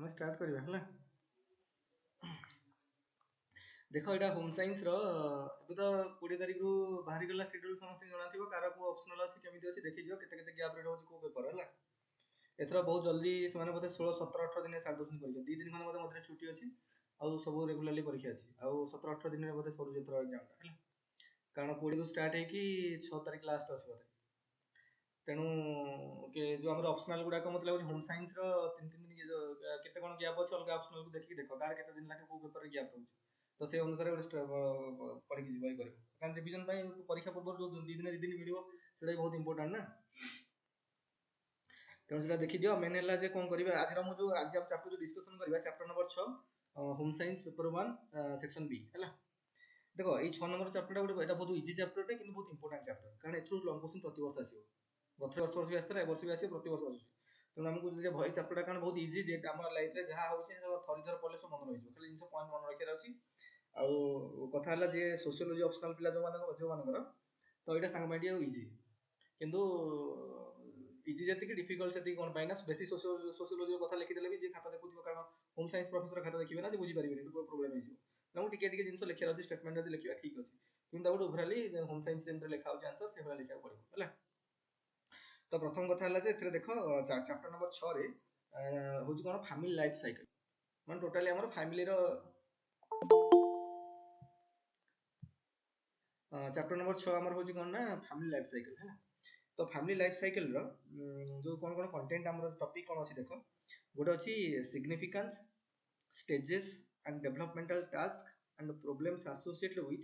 हम स्टार्ट करबा हला देखो एटा होम साइंस रो अब तो 20 तारिख रु बाहरी गला शेड्यूल समस्त जणा थिबो कार को ऑप्शनल अछि केमिति अछि देखि दियो केते केते गैप रे रहउछि को पेपर हला एथरा बहुत जल्दी से माने बोते 16 17 18 दिन साड दोसन परीक्षा 2 दिन खन बोते मधरे छुट्टी अछि आ सब रेगुलरली परीक्षा अछि आ 17 18 दिन रे बोते सरू जत्रा एग्जाम हला कारण 20 रु स्टार्ट है कि 6 तारिख लास्ट अछि बोते तेणु के जो हमर ऑप्शनल गुडा को मतलब होम साइंस रो 3 दिन केते कोन गैप अछि अलगा ऑप्शनल को देखि देखो कार केते दिन लागे को पेपर रे गैप रहउछि तो से अनुसार पढ़ी जीवाई करे कारण रिवीजन पाई परीक्षा पूर्व जो 2 दिन 2 दिन मिलियो सेटा बहुत इंपोर्टेंट ना तेणु सेटा देखि दियो मेन हला जे कोन करिवे आज हम जो आज हम चैप्टर जो डिस्कशन करबा chapter number 6 home science paper 1 section B हला देखो ए 6 नंबर चैप्टर एटा बहुत इजी चैप्टर टे किंतु बहुत इंपोर्टेंट चैप्टर कारण एथु लॉन्ग क्वेश्चन प्रति वर्ष आसीबो गथ वर्ष भी आस्तर ए वर्ष भी आसी प्रति वर्ष आसी तेणु हमको जे भई चैप्टर कारण बहुत इजी जे हमर लाइफ रे जहा होछि थरी थर पले सब मन रहिजो खाली जिंस पॉइंट मन रखिरा अछि आ कथा हला जे सोशियोलॉजी ऑप्शनल पिला जो मानकर तो एटा संग माइडिया इजी किंतु इजी जति कि डिफिकल्ट सेति कोन पाइना बेसी सोशियोलॉजी कथा लिखि देले भी जे खाता देखुथिबो कारण होम साइंस प्रोफेसर खाता देखिबे ना से बुझी परिबेनी को प्रॉब्लम हे जिवो ना टिके टिके जिंस लिखिरा अछि स्टेटमेंट जति लिखिबा ठीक अछि किंतु आउट ओवरऑली होम साइंस जेंटर लिखा होछि आंसर से भला लिखा पड़िबो हला तो प्रथम कथा हला जे एथरे देखो चैप्टर नंबर 6 रे होछि कोन फैमिली लाइफ साइकिल मान टोटली हमर फैमिली रो चैप्टर नंबर 6 हमर होछि कोन ना फैमिली लाइफ साइकिल है तो फैमिली लाइफ साइकिल रो जो कोन कोन कंटेंट हमर टॉपिक कोन अछि देखो गोटे अछि significance stages and developmental tasks and problems associated with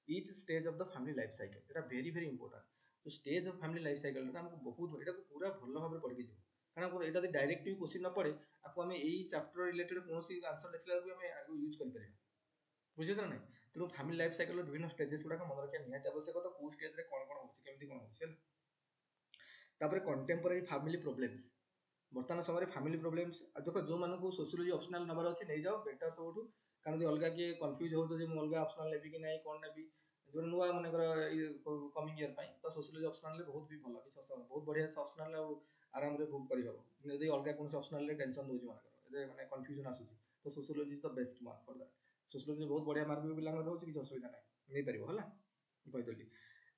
each stage of the family life cycle এটা very important तो stage of family life cycle टा हमको बहुत एटा को पूरा भलो भाबरे पढि जिवो कारण एटा दे डायरेक्टली क्वेश्चन न पड़े आपको हमें एई चैप्टर रिलेटेड कोनोसी आंसर देखला भी हमें आगो यूज कर परिबा बुझियो छ नै तो फैमिली लाइफ साइकिल रो विभिन्न स्टेजेस गुडा को मन रखिया निया आवश्यक तो को स्टेज रे कोन कोन होछि केमति कोन होछि तापर कंटेम्पोरारी फैमिली प्रॉब्लम्स वर्तमान समय फैमिली प्रॉब्लम्स देखो जो मानक सोशियोलॉजी ऑप्शनल नंबर अछि नै जाओ बेटर सबठु कारण अलगा के कंफ्यूज हो जे मु अलगा ऑप्शनल लेबी कि नै कोन नेबी जो नुवा माने कमिंग ईयर पई तो सोशियोलॉजी ऑप्शनल ले बहुत भी भलो कि बहुत बढ़िया ऑप्शनल आ आराम रे बुक करि हबो यदि अलगा कोन ऑप्शनल ले टेंशन दोछि माने माने कंफ्यूजन आसुछि तो sociology is the best one for that sociology बहुत बढ़िया मार्क भी बिलांग रहउछि कि असुविधा नै नै परिबो हला कहतली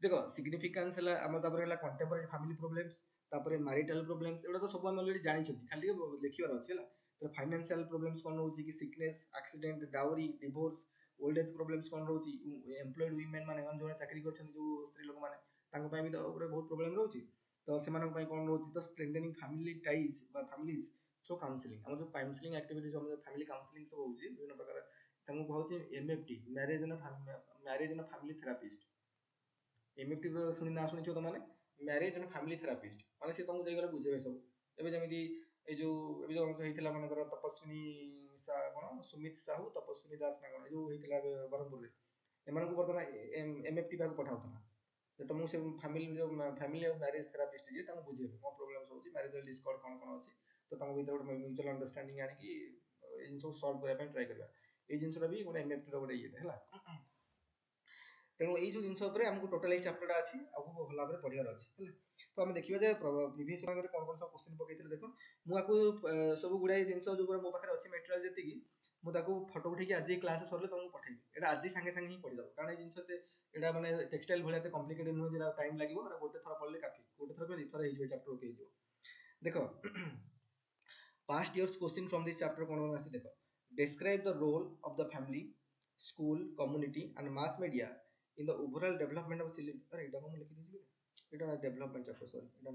देखो सिग्निफिकेंस हला हम तापर हला कंटेम्पोरारी फैमिली प्रॉब्लम्स तापर मैरिटल प्रॉब्लम्स एडा तो सब हम ऑलरेडी जानि छथि खाली लिखिबार अछि हला तो फाइनेंशियल प्रॉब्लम्स कोन होछि कि sickness accident dowry divorce old age problems कोन रहउछि एम्प्लॉयड वुमेन माने जो चाकरी करछन जो स्त्री लोक माने तांको पय भी तो बहुत प्रॉब्लम रहउछि तो सेमान पय कोन रहउछि तो स्ट्रेंथनिंग फैमिली टाइज बा फैमिलीज थ्रू काउंसलिंग हम जो काउंसलिंग एक्टिविटीज हम फैमिली काउंसलिंग सब होछि विभिन्न प्रकार तांको कहउछि MFT marriage and family therapist MFT सुनि ना सुनि थियो त माने मैरिज एंड फैमिली थेरापिस्ट माने से तुमको जाई बुझेबे सब एबे जेमिति ए जो एबे जो हेतिला माने कर तपस्विनी सा कोन सुमित साहू तपस्विनी दास ना कोन जो हेतिला बरहमपुर रे एमान को बर्तमान एमएफटी का पठाउतला जे तुमको से फैमिली और मैरिज थेरापिस्ट जे तुमको बुझेबे कोन प्रॉब्लम होछि मैरिजल डिस्कॉर्ड कोन कोन अछि तो तुमको भीतर म्यूचुअल अंडरस्टैंडिंग आनी कि इन सब सॉल्व करे ट्राई करबा ए जिंसटा भी गोटे एमएफटी रो गोटे ये हैला तेणु ये जो जिनस हमको टोटल चैप्टर अच्छी आगे भल भाव पढ़ार अच्छी तो आम देखिए प्रीवियस समय कौन कौन सब क्वेश्चन पकई देख मुझे सब गुड़ाई जिन जो मो पाखे अच्छी मेटेरियल जी मुझे फटो उठे आज क्लास सर तुमको पठेबी एटा आज सांगे सांगे ही पढ़ीद कारण ये जिन एटा माने टेक्सटाइल भाई कम्प्लिकेटेड नुह जो टाइम लगे गोटे थर पढ़ले काफी गोटे थर दुई थर हो चैप्टर ओके देख past years question from this chapter कौन कौन आसी देख describe the role of the family school community and mass media in the overall development of children अरे एटा हम लिखि दिछि एटा डेवलपमेंट चैप्टर सॉरी एटा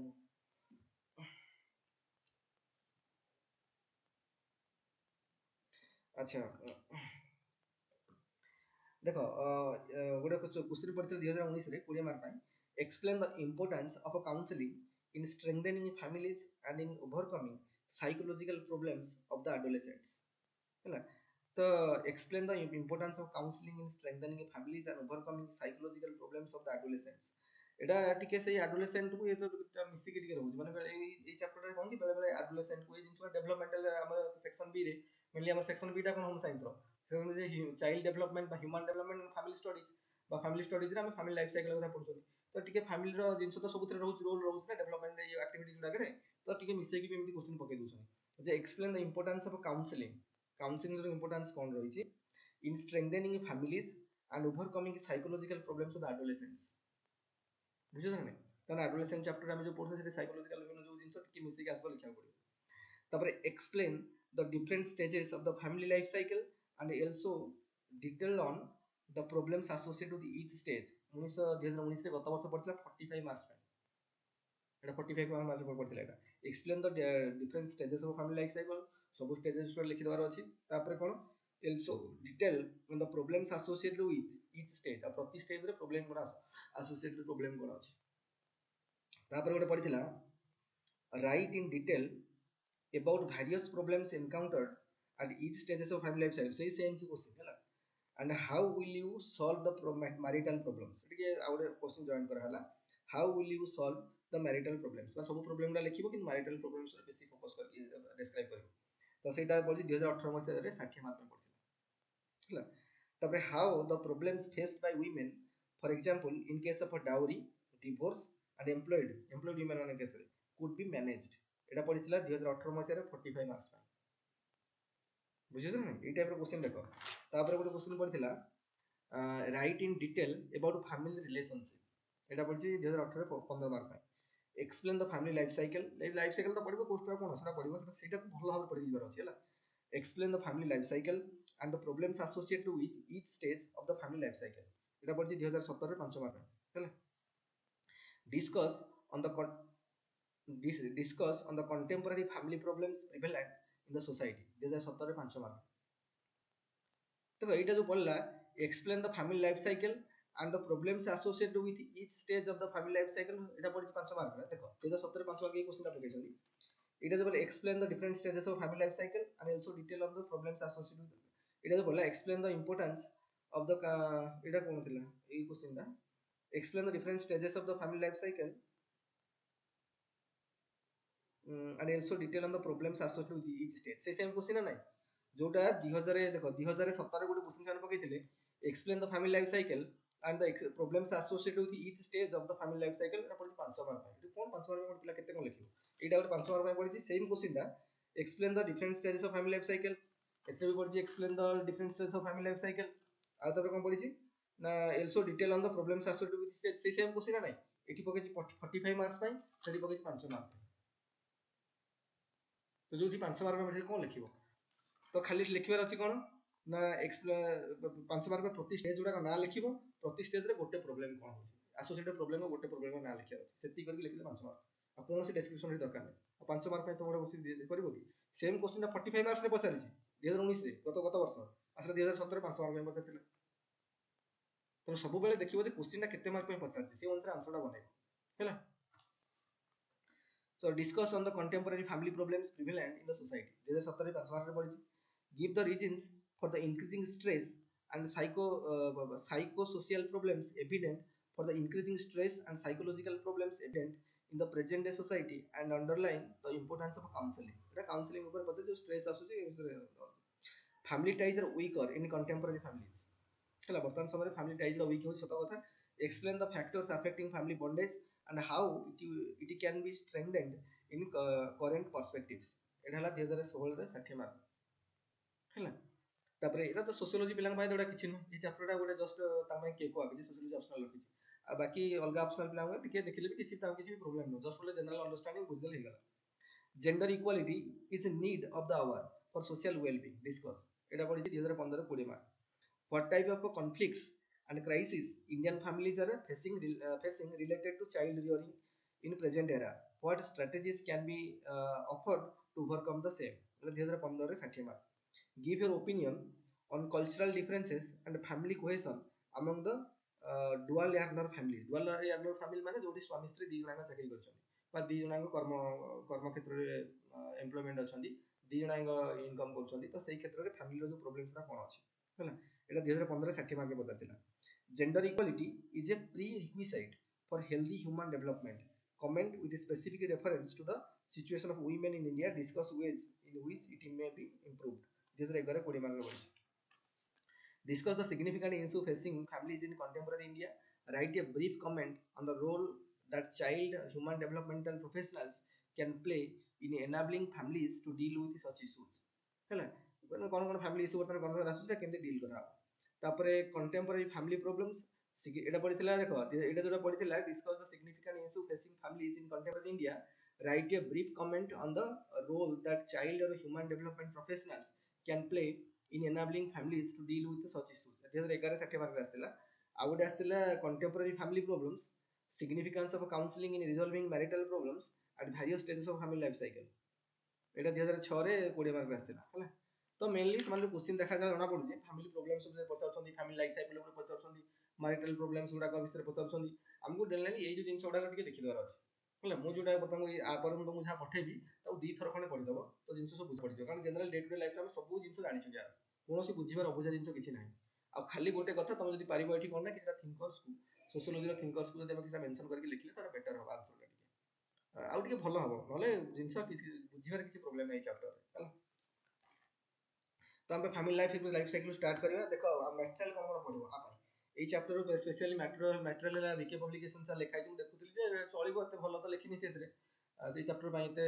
अच्छा देखो गोटे क्वेश्चन पढ़िथिल 2019 रे 20 mark pi explain the importance of a counselling in strengthening families and in overcoming psychological problems of the adolescents हैला तो explain the importance of counselling in strengthening families and overcoming psychological problems of the adolescents एटा टिके से adolescent को ये तो मिसी के टिके रहउछ माने ए चैप्टर रे कोन कि बेले बेले एडोलेसेंट को ए जिंस डेवलपमेंटल हमर सेक्शन बी रे मेनली हमर सेक्शन बी टा कोन होम साइंस रो सेक्शन जे चाइल्ड डेवलपमेंट बा human development and family studies बा फैमिली स्टडीज रे हम फैमिली लाइफ साइकिल कथा पढुछन तो टिके फैमिली रो जिंस तो सबुतरे रहउछ रोल रहउछ ना डेवलपमेंट एक्टिविटीज गुडा करे तो टिके मिसे कि भी एमती क्वेश्चन पके दोछन যে explain the importance of counseling. Counseling ର importance କ'ଣ ରହିଛି in strengthening families and overcoming psychological problems of the adolescents. ବୁଝୁଛ ନା ନାଇଁ? କାରଣ adolescent chapter ଆମେ ଯୋଉ ପଢୁଥିଲେ ସେଠି psychological ବିଭିନ୍ନ ଯୋଉ ଜିନିଷ ଟିକେ ମିଶେଇକି ଆସ ଲେଖିବାକୁ ପଡିବ। ତାପରେ explain the different stages of the family life cycle and also detail on the problems associated with each stage। 2019 ରେ ଗତ ବର୍ଷ ପଡିଥିଲା 45 ମାର୍କ୍ସ ପାଇଁ, এটা 45 ମାର୍କ୍ସ ଉପରେ ପଡିଥିଲା। ଏଟା explain the different stages of family life cycle, ସବୁ stages ଉପରେ ଲେଖିଦେବାର ଅଛି। ତାପରେ କ'ଣ also detail on the problems associated with each stage, ଆଉ ପ୍ରତି stage ରେ problem କ'ଣ associated problem କ'ଣ ଅଛି। ତାପରେ ଗୋଟେ ପଡିଥିଲା write in detail about various problems encountered at each stages of family life cycle, ସେଇ ସେମ୍ क्वेश्चन ହେଲା। and how will you solve the marital problems, ଟିକେ ଆଉ ଗୋଟେ क्वेश्चन जॉइन करा ହେଲା how will you solve the marital problems। तो ସବୁ problem ଟା ଲେଖିବ କିନ୍ତୁ marital problems ରେ ବେଶୀ फोकस करके डिस्क्राइब କରିବ। तो ସେଇଟା ପଡିଛି 2018 ମସିହାରେ 60 ମାର୍କ ପାଇଁ ପଡିଥିଲା ହେଲା। ତାପରେ how the problems faced by women for example in case of a dowry, divorce and employed women ମାନଙ୍କ କେସରେ could be managed, এটা ପଡିଥିଲା 2018 ମସିହାରେ 45 ମାର୍କ୍ସ ପାଇଁ। ବୁଝିଛ ନା ଏଇ ଟାଇପର क्वेश्चन ଦେଖ। ତାପରେ ଗୋଟେ क्वेश्चन ପଡିଥିଲା write in detail about family relationship, এটা পড়ছি 2018 ରେ 15 ମାର୍କ ପାଇଁ। explain the family life cycle, life cycle ତ ପଡିବ, କୋର୍ସଟା କ'ଣ ସେଟା ପଡିବ, ସେଇଟାକୁ ଭଲ ଭାବରେ ପଢି ଯିବାର ଅଛି ହେଲା। explain the family life cycle and the problems associated with each stage of the family life cycle, এটা ପଡିଛି 2017 ରେ 5 ମାର୍କ ପାଇଁ ହେଲା। discuss on the contemporary family problems prevalent in the society, 2017 ରେ 5 ମାର୍କ। देखो ଏଇଟା ଯୋଉ ପଡିଲା explain the family life cycle and the problems associated with each stage of the family life cycle, এটা ପଡିଛି 5 ମାର୍କ। ଦେଖ 2017 ରେ 5 ମାର୍କ ଏଇ କ୍वेଶ୍ଚନଟା ପକେଇଛନ୍ତି। ଏଇଟା ଯୋଉ ପଡିଲା explain the different stages of family life cycle and also detail of the problems associated with, ଏଇଟା ଯୋଉ ପଡିଲା explain the importance of the ଏଇଟା କ'ଣ ଥିଲା ଏଇ କ୍वेଶ୍ଚନଟା explain the different stages of the family life cycle and also detail on the problems associated with each stage, ସେ same question ନା ନାହିଁ जोटा 2000 देखो 2017 गोटे क्वेश्चन ସେମାନେ ପକେଇଥିଲେ explain the family life cycle and the problems associated with each stage of the family life cycle, এটা ପଡିଛି 5 ମାର୍କ ପାଇଁ। ଏଠି କ'ଣ 5 ମାର୍କ ପାଇଁ ପିଲା କେତେ କ'ଣ ଲେଖିବ, ଏଇଟା ଗୋଟେ 5 ମାର୍କ ପାଇଁ ପଡିଛି। ସେମ୍ କ୍वेଶ୍ଚନଟା explain the different stages of family life cycle, ଏଥିରେ ବି ପଡିଛି explain the different stages of family life cycle, ଆଉ ତାପରେ କ'ଣ ପଡିଛି ନା also detail on the problems associated with stage, ସେଇ ସେମ୍ କ୍वेଶ୍ଚନ ନା ନାହିଁ। ଏଠି ପକେଇଛି 45 ମାର୍କ ପାଇଁ, ସେଠି ପକେଇଛି 5 ମାର୍କ ପାଇଁ। ତ ଯୋଉଠି 5 ମାର୍କ ପାଇଁ କ'ଣ ଲେଖିବ, ତ ଖାଲି ଲେଖିବାର ଅଛି କ'ଣ ନା 5 ମାର୍କ ପ୍ରତି ଷ୍ଟେଜ ଗୁଡାକ ନାଁ ଲେଖିବ, ପ୍ରତି ଷ୍ଟେଜରେ ଗୋଟେ ପ୍ରୋବ୍ଲେମ କ'ଣ ହଉଛି ଆସୋସିଏଟେଡ ପ୍ରୋବ୍ଲେମ ଗୋଟେ ପ୍ରୋବ୍ଲେମ ନାଁ ଲେଖିବାର ଅଛି, ସେତିକି କରିକି ଲେଖିଲେ 5 ମାର୍କ। ଆଉ କୌଣସି ଡେସ୍କ୍ରିପସନ ଦରକାର ନାହିଁ। ଆଉ 5 ମାର୍କ ପାଇଁ ତମର ବସି କରିବ କି ସେମ୍ କ୍ୱେଶ୍ଚନଟା 45 ମାର୍କରେ ପଚାରିଛି 2019 ରେ ଗତ ବର୍ଷ, ଆସିଲା 2017 5 ମାର୍କ ପାଇଁ ପଚାରିଥିଲା। ତମେ ସବୁବେଳେ ଦେଖିବ ଯେ କ୍ୱେଶ୍ଚନଟା କେତେ ମାର୍କ ପାଇଁ ପଚାରିଛି, ସେ ଅନୁସାରେ ଆନ୍ସରଟା ବନେଇବ ହେଲା। So discuss on the contemporary family problems prevalent in the society, 2017 5 ମାର୍କରେ ପଡିଛି। give the reasons for the increasing stress and psychosocial problems evident for the increasing stress and psychological problems evident in the present day society and underline the importance of counseling, এটা counseling ଉପରେ ପଚାରେ ଯୋଉ stress ଆସୁଛି family ties are weaker in contemporary families ହେଲା। ବର୍ତ୍ତମାନ ସମୟରେ family ties ର weak ହେଉଛି ସତ କଥା। explain the factors affecting family bondage and how it can be strengthened in current perspectives, এটা ହେଲା 2016 ରେ 60 ମାର୍କ ହେଲା। ତାପରେ ଏଟା ତ ସୋସିଓଲୋଜି ପିଲାଙ୍କ ପାଇଁ ଏଟା କିଛି ନୁହଁ, ଏଇ ଚାପ୍ଟରଟା ଗୋଟେ ଜଷ୍ଟ ତା ପାଇଁ କେକ୍ କିଛି ସୋସିଓଲୋଜି ଅପସନାଲ ରଖିଛି। ଆଉ ବାକି ଅଲଗା ଅପସନାଲ ପିଲାଙ୍କ ଟିକେ ଦେଖିଲେ ବି କିଛି ତାଙ୍କ କିଛି ପ୍ରୋବ୍ଲେମ ନୁହଁ, ଜଷ୍ଟ ଗୋଟେ ଜେନରାଲ ଅଣ୍ଡରଷ୍ଟାଣ୍ଡିଂ ବୁଝିଦେଲେ ହେଇଗଲା। Gender equality is need of the hour for social well being, discuss, ଏଟା ପଡିଛି 2015 20 mark. What type of conflicts and crises Indian families are facing related to child rearing in present era? What strategies can be offered to overcome the same? 2015 ରେ 60 mark. Give your opinion on cultural differences and family cohesion among the dual earner family। dual earner family ମାନେ ଯୋଉଠି ସ୍ୱାମୀ ସ୍ତ୍ରୀ ଦି ଜଣଙ୍କ ଚାକିରି କରିଛନ୍ତି ବା ଦି ଜଣଙ୍କ କର୍ମ କ୍ଷେତ୍ରରେ ଏମ୍ପ୍ଲୟମେଣ୍ଟ ଅଛନ୍ତି, ଦି ଜଣଙ୍କ ଇନକମ୍ କରୁଛନ୍ତି, ତ ସେଇ କ୍ଷେତ୍ରରେ ଫ୍ୟାମିଲିର ଯୋଉ ପ୍ରୋବ୍ଲେମଟା କ'ଣ ଅଛି ହେଲା। এটা 2015 60 ମାର୍କ ପଚାରିଥିଲା। Gender equality is a prerequisite for healthy human development, comment with specific reference to the situation of women in India, discuss ways in which it may be improved, 2011 20 mark ପଡ଼ିଛି। Discuss the significant issues facing families in contemporary India. Write a brief comment on the role that child human developmental professionals can play in enabling families to deal with such issues ହେଲା कौन family issue बर्तमान कौन आसुचा केमती deal करा तापरे contemporary family problems एटा पढ़िथिला देखो एटा जोटा पढ़िथिला discuss the significant issue facing families in contemporary India write a brief comment on the role that child or human development professionals can play in enabling families to deal with such issues 2011 60 mark आस्तिला आ गोटे आस्तिला contemporary family problems significance of counseling in resolving marital problems at various stages of family life cycle एटा 2006 रे 20 mark आस्तिला हला तो mainly समान question देखा जा जणा पडुजे family problems रे पचाउछंदी family life cycle रे पचाउछंदी marital problems गुडा का विषय पचाउछंदी हमको डेनली एई जो जिंस गुडा टिके देखि दवार अछि ହେଲା ମୁଁ ଯୋଉଟା ବର୍ତ୍ତମାନ ଆ ପରେ ମୁଁ ତମକୁ ଯାହା ପଠେଇବି ତାକୁ ଦି ଥର ଖଣ୍ଡେ ପଢିଦବ ତ ଜିନିଷ ସବୁ ବୁଝି ପଡିଯିବ କାରଣ ଜେନେରାଲ ଡେ ଟୁ ଡେ ଲାଇଫରେ ଆମେ ସବୁ ଜିନିଷ ଜାଣିଛୁ ଯାର କୌଣସି ବୁଝିବାର ଅବୁଝା ଜିନିଷ କିଛି ନାହିଁ ଆଉ ଖାଲି ଗୋଟେ କଥା ତମେ ଯଦି ପାରିବ ଏଠି କଣ ନା କିଛିଟା ଥିଙ୍କର୍ସକୁ ସୋସିଓଲୋଜିର ଥିଙ୍କର୍ସକୁ ଯଦି ଆମେ କିଛିଟା ମେନସନ କରିକି ଲେଖିଲେ ତାର ବେଟର ହବ ଆନ୍ସରଟା ଟିକେ ଆଉ ଟିକେ ଭଲ ହବ ନହେଲେ ଜିନିଷ କିଛି ବୁଝିବାର କିଛି ପ୍ରୋବ୍ଲେମ ନାହିଁ ଚାପ୍ଟରରେ ହେଲା ତ ଆମେ ଫ୍ୟାମିଲି ଲାଇଫ ସାଇକେଲ ଷ୍ଟାର୍ଟ କରିବା ଦେଖ ମ୍ୟାଟେରିଆଲ କଣ କଣ ପଡିବ ଆ ପାଇଁ এই চ্যাপ্ଟର স্পেশালি ম্যাটেরিয়াল ହେଲା ବିକେ ପବ୍ଲିକେସନ ସା ଲେଖା ହେଇଛି ମୁଁ ଦେଖୁଥିଲି ଯେ ଚଳିବ ଏତେ ଭଲ ତ ଲେଖିନି ସେଥିରେ ସେଇ ଚ୍ୟାପ୍ଟର ପାଇଁ ଏତେ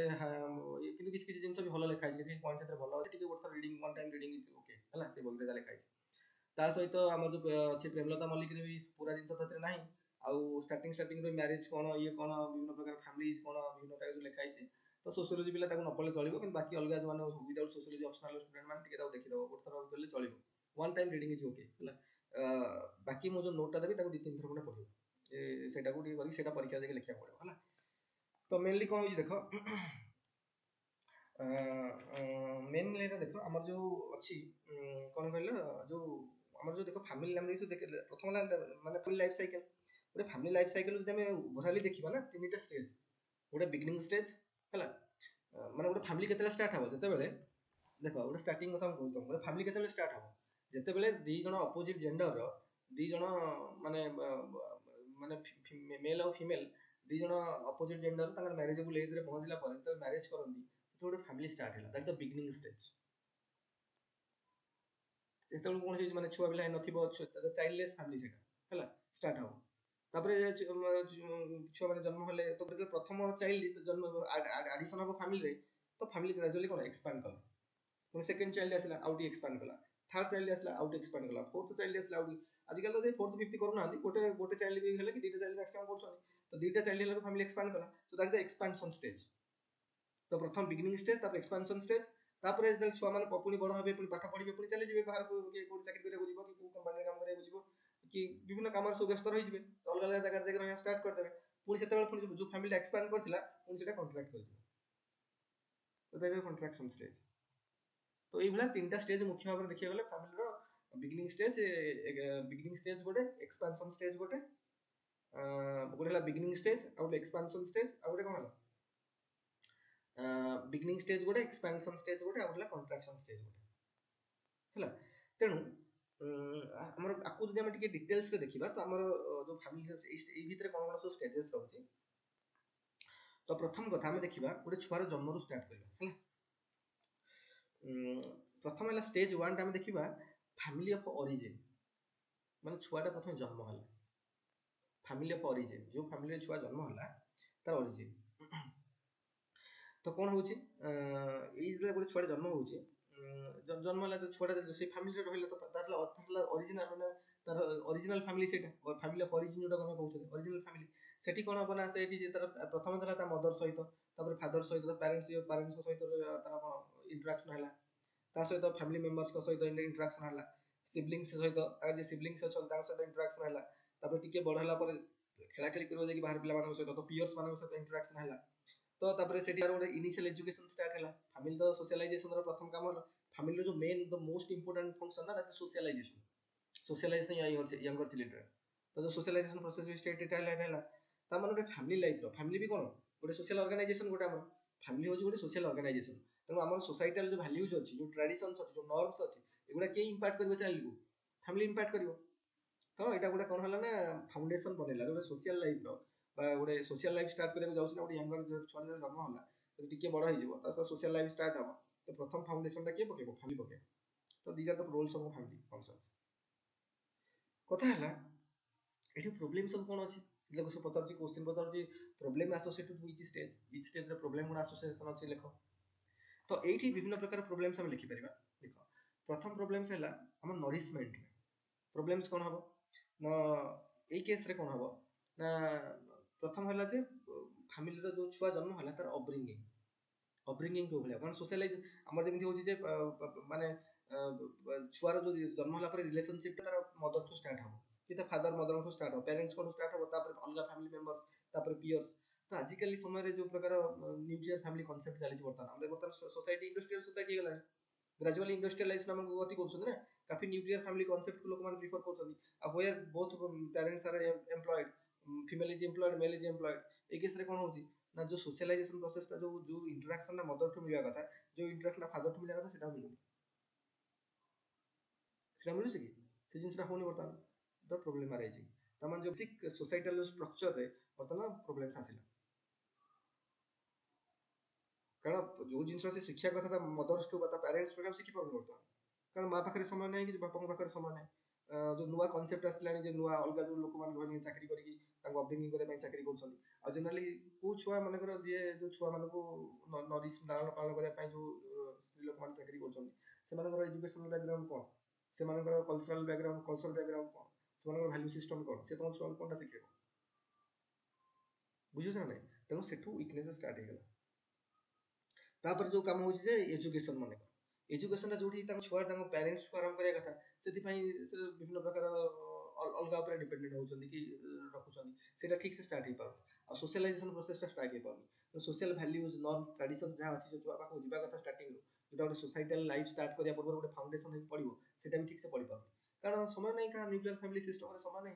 କିନ୍ତୁ କିଛି କିଛି ଜିନିଷ ବି ଭଲ ଲେଖା ହେଇଛି କିଛି ପଏଣ୍ଟ ସେଥିରେ ଭଲ ଅଛି ଟିକେ ଗୋଟେ ଥର reading one time reading is okay ହେଲା ସେ ବହିରେ ଯାହା ଲେଖା ହେଇଛି ତା ସହିତ ଆମର ଯୋଉ ଅଛି ପ୍ରେମଲତା ମଲ୍ଲିକରେ ବି ପୁରା ଜିନିଷ ତ ସେଥିରେ ନାହିଁ ଆଉ ଷ୍ଟାର୍ଟିଂ ରେ ମ୍ୟାରେଜ କଣ ଇଏ କଣ ବିଭିନ୍ନ ପ୍ରକାର ଫ୍ୟାମିଲିଜ କଣ ବିଭିନ୍ନ ଟାଇପ ର ଲେଖା ହେଇଛି ତ ସୋସିଓଲୋଜି ପିଲା ତାକୁ ନ ପଢିଲେ ଚଳିବ କିନ୍ତୁ ବାକି ଅଲଗା ଯୋଉମାନେ ୱିଦାଉଟ୍ ସୋସିଓଲୋଜି ଅପସନାଲ ଷ୍ଟୁଡେଣ୍ଟ ମାନେ ଟିକେ ତାକୁ ଦେଖିଦବ ଗୋଟେ ଥର କଲେ ଚଳିବ one time reading is okay ହେଲା ବାକି ମୁଁ ଯୋଉ ନୋଟଟା ଦେବି ତାକୁ 2-3 ଥର ଖଣ୍ଡେ ପଢିବ ସେଟାକୁ ଟିକେ କରିକି ସେଟା ପରୀକ୍ଷା ଦେଇକି ଲେଖିବାକୁ ପଡିବ ହେଲା ତ ମେନଲି କଣ ହଉଛି ଦେଖ ମେନଲି ଏଟା ଦେଖ ଆମର ଯୋଉ ଅଛି କଣ କହିଲ ଯୋଉ ଆମର ଯୋଉ ଦେଖ ଫ୍ୟାମିଲି ଆମେ ଦେଇଛୁ ପ୍ରଥମ ହେଲା ମାନେ ଫୁଲ ଲାଇଫ ସାଇକେଲ ଗୋଟେ ଫ୍ୟାମିଲି ଲାଇଫ ସାଇକେଲ ଯଦି ଆମେ ଓଭରାଲି ଦେଖିବା ନା ତିନିଟା ଷ୍ଟେଜ ଗୋଟେ ବିଗିନିଂ ଷ୍ଟେଜ ହେଲା ମାନେ ଗୋଟେ ଫ୍ୟାମିଲି କେତେବେଳେ ଷ୍ଟାର୍ଟ ହବ ଯେତେବେଳେ ଦେଖ ଗୋଟେ ଷ୍ଟାର୍ଟିଂ କଥା ମୁଁ କହୁଛି ଗୋଟେ ଫ୍ୟାମିଲି କେତେବେଳେ ଷ୍ଟାର୍ଟ ହବ ଯେତେବେଳେ ଦି ଜଣ ଅପୋଜିଟ ଜେଣ୍ଡରର ଦି ଜଣ ମାନେ ମାନେ ମେଲ ଆଉ ଫିମେଲ ଦି ଜଣ ଅପୋଜିଟ ଜେଣ୍ଡର ତାଙ୍କର ମ୍ୟାରେଜେବଲ ଏଜ ରେ ପହଞ୍ଚିଲା ପରେ ଯେତେବେଳେ ମ୍ୟାରେଜ କରନ୍ତି ସେତେବେଳେ ଗୋଟେ ଫ୍ୟାମିଲି ଷ୍ଟାର୍ଟ ହେଲା ଦ୍ୟାଟ୍ ଦ ବିଗିନିଂ ଷ୍ଟେଜ ଯେତେବେଳେ କୌଣସି ମାନେ ଛୁଆ ପିଲା ନଥିବ ଚାଇଲ୍ଡଲେସ୍ ଫ୍ୟାମିଲି ସେଟା ହେଲା ଷ୍ଟାର୍ଟ ହବ ତାପରେ ଛୁଆ ମାନେ ଜନ୍ମ ହେଲେ ତ ପ୍ରଥମ ଚାଇଲ୍ଡ ଜନ୍ମ ଆଡିସନ ହବ ଫ୍ୟାମିଲିରେ ତ ଫ୍ୟାମିଲି ଗ୍ରାଜୁଆଲି କଣ ଏକ୍ସପାଣ୍ଡ କଲା ପୁଣି ସେକେଣ୍ଡ ଚାଇଲ୍ଡ ଆସିଲା ଆଉ ଟିକେ ଏକ୍ସପାଣ୍ଡ କଲା थर्ड चाइल्ड आसला आउट एक्सपांड कला फोर्थ चाइल्ड आसला आउट आजिकल तो फोर्थ फिफ्थ करूना गोटे गोटे चाइल्ड भी हेले कि दीटा चाइल्ड मैक्सिमम करछन तो दीटा चाइल्ड हेले फैमिली एक्सपांड कला so that the expansion stage तो प्रथम बिगिनिंग स्टेज तापर एक्सपेंशन स्टेज तापर जब छुआ माने पुणी बड़ हेबे पुणी पाठ पढिबे पुणी चली जिवे बाहर को कोठी चाकरी करे बुझिबो कि को कंपनी काम करे बुझिबो कि विभिन्न काम सब व्यस्त रहि जिवे तो अलग अलग जगह जगह रहा स्टार्ट कर देबे पुणी सेतेबेले पुणी जो फैमिली एक्सपांड करथिला पुणी सेटा कॉन्ट्रैक्ट कर दिबे तो दैट इज कॉन्ट्रैक्शन स्टेज तो ये भला तीनटा स्टेज मुख्य भाव देखिए गले फैमिली रो बिगिनिंग स्टेज गोटे एक्सपेंशन स्टेज गोटे गोटे हला बिगिनिंग स्टेज आ गोटे एक्सपेंशन स्टेज आ गोटे कोन हला बिगिनिंग स्टेज गोटे एक्सपेंशन स्टेज गोटे आ गोटे कॉन्ट्रैक्शन स्टेज गोटे हला तेनु हमर आकु जदि हम टिके डिटेल्स रे देखिबा तो हमर जो फैमिली ए भीतर कोन कोन सब स्टेजेस रहउची तो प्रथम कथा हम देखिबा गोटे छुआर जन्म रु स्टार्ट करबा हला प्रथम है स्टेज 1 टा हम देखिबा फैमिली ऑफ ओरिजिन माने छुआटा प्रथम जन्म हला फैमिली ऑफ ओरिजिन जो फैमिली छुआ जन्म हला तार ओरिजिन तो कोन होची एई जे गोटे छुआ जन्म होची जन्म हला तो छुआटा से फैमिली रे रहले तो तार ओरिजिनल माने तार ओरिजिनल फैमिली सेटा और फैमिली ऑफ ओरिजिन जोटा हम कहउछे ओरिजिनल फैमिली सेठी कोन बना सेठी जे तार प्रथम तला ता मदर सहित तापर फादर सहित पेरेंट्स सहित तार कोन इंटरेक्शन हला ता सहित फैमिली मेंबर्स को सहित इंटरेक्शन हला सिबलिंग्स सहित तार जे सिबलिंग्स अछन तार सहित इंटरेक्शन हला तापर टिके बड़ हला पर खेला खेली करबो जे कि बाहर पिला मानक सहित तो पियर्स मानक सहित इंटरेक्शन हला तो तापर सेठी आरो इनिशियल एजुकेशन स्टार्ट हला फैमिली तो सोशलाइजेशन रो प्रथम काम हला फैमिली रो जो main the most important function ना that is socialisation younger children तो जो सोशलाइजेशन प्रोसेस भी स्टार्ट हला ता माने फैमिली लाइफ रो फैमिली भी कोन गोटे सोशल ऑर्गेनाइजेशन गोटे हमर फैमिली हो गोटे सोशल ऑर्गेनाइजेशन तेणु आम सोसाइटल जो वैल्यूज अच्छी जो ट्रेडिशंस अच्छी जो नॉर्म्स अच्छी एगुड़ा किए इंपैक्ट करिवो चाइल्ड को फैमिली इंपैक्ट करिवो तो एटा गोटे कोन हला ना फाउंडेशन बनेला गोटे सोशल लाइफ रो बा गोटे सोशल लाइफ स्टार्ट करिया जाउछ ना गोटे यंगर जो छुआ जन्म होला तो टिके बड़ होई जिवो तो सोशल लाइफ स्टार्ट हो तो प्रथम फाउंडेशन टा के पकेबो फैमिली पकेबो तो these are the roles of family functions कथा हला एठी प्रॉब्लम सब कोन अछि लोग सब पचारछि क्वेश्चन पचारछि प्रोब्लेम एसोसिएटेड विच स्टेज रे प्रोब्लेम गुड़ा एसोसिएशन अछि लेख तो एठी विभिन्न प्रकार प्रोब्लेम्स हम लिखि परिबा देखो प्रथम प्रोब्लेम्स हैला हम नरिशमेंट प्रोब्लेम्स कोन हबो ना एई केस रे कोन हबो ना प्रथम हैला जे फैमिली रो जो छुआ जन्म हैला तार अपब्रिंगिंग को भलिया कारण सोशलाइज हमर जेमिति होची जे माने छुआर जो जन्म होला पर रिलेशनशिप तार मदर टू स्टार्ट हबो कि ता फादर मदर टू स्टार्ट हो पेरेंट्स को स्टार्ट हबो तापर अलगा फैमिली मेंबर्स तापर पियर्स तो आजिकल समय रे जो प्रकार न्यूक्लियर फैमिली कांसेप्ट चली बर्तमान हमरे बर्तमान सोसाइटी इंडस्ट्रियल सोसाइटी गला ग्रेजुअली इंडस्ट्रियलाइज नाम गति करछन ना काफी न्यूक्लियर फैमिली कांसेप्ट को लोक मान प्रिफर करछन आ where both parents are employed female is employed male is employed ए केस रे कोन होची ना जो सोशलाइजेशन प्रोसेस ता जो इंटरेक्शन ना मदर टू मिलवा कथा जो इंटरेक्शन ना फादर टू मिलवा कथा सेटा मिलु कि से जिनसटा होनी बर्तमान द प्रॉब्लम आराइछि तमान जो बेसिक सोसाइटल स्ट्रक्चर रे बर्तमान प्रॉब्लम्स आसिला कारण जो जिनस से शिक्षा कथा मदर्स टू बता पेरेंट्स टू शिखि पारु बर्तमान कारण माँ पाखे समय नहीं कि बापा पाखे समय नहीं जो नुआ कनसेप्ट आसलानी जे नुआ अलग जो लोक मान घर चाकरी करिकी तांको अपब्रिंगिंग करे चाकरी करछन आ जनरली को छुआ मानकर जे जो छुआ मान को नरिश लालन पालन करे जो स्त्री लोक मान चाकरी करछन से मानकर एजुकेशनल बैकग्राउंड कोन से मानकर कल्चरल बैकग्राउंड कोन से मानकर वैल्यू सिस्टम कोन से तो छुआ कोनटा शिखेबो बुझु छ नै तेनु सेठू वीकनेस स्टार्ट हे गेला तापर जो काम होची जे एजुकेशन माने एजुकेशन जोठी छुआ पेरेंट्स को आराम करिया कथा से विभिन्न प्रकार अलग उपर डिपेंडेंट होचंदी कि रखुचंदी सेटा ठीक से स्टार्ट हे पारो आ सोशलाइजेशन प्रोसेस स्टार्ट हे पारो तो सोशल वैल्यूज नॉर्म ट्रेडिशन जहा अछि जो छुआ पाखो जिबा कथा स्टार्टिंग जोटा गोटे सोसाइटल लाइफ स्टार्ट करिया पूर्व गोटे फाउंडेशन हे पड़िबो सेटा भी ठीक से पड़ी पारो कारण समय नै का न्यूक्लियर फैमिली सिस्टम रे समय नै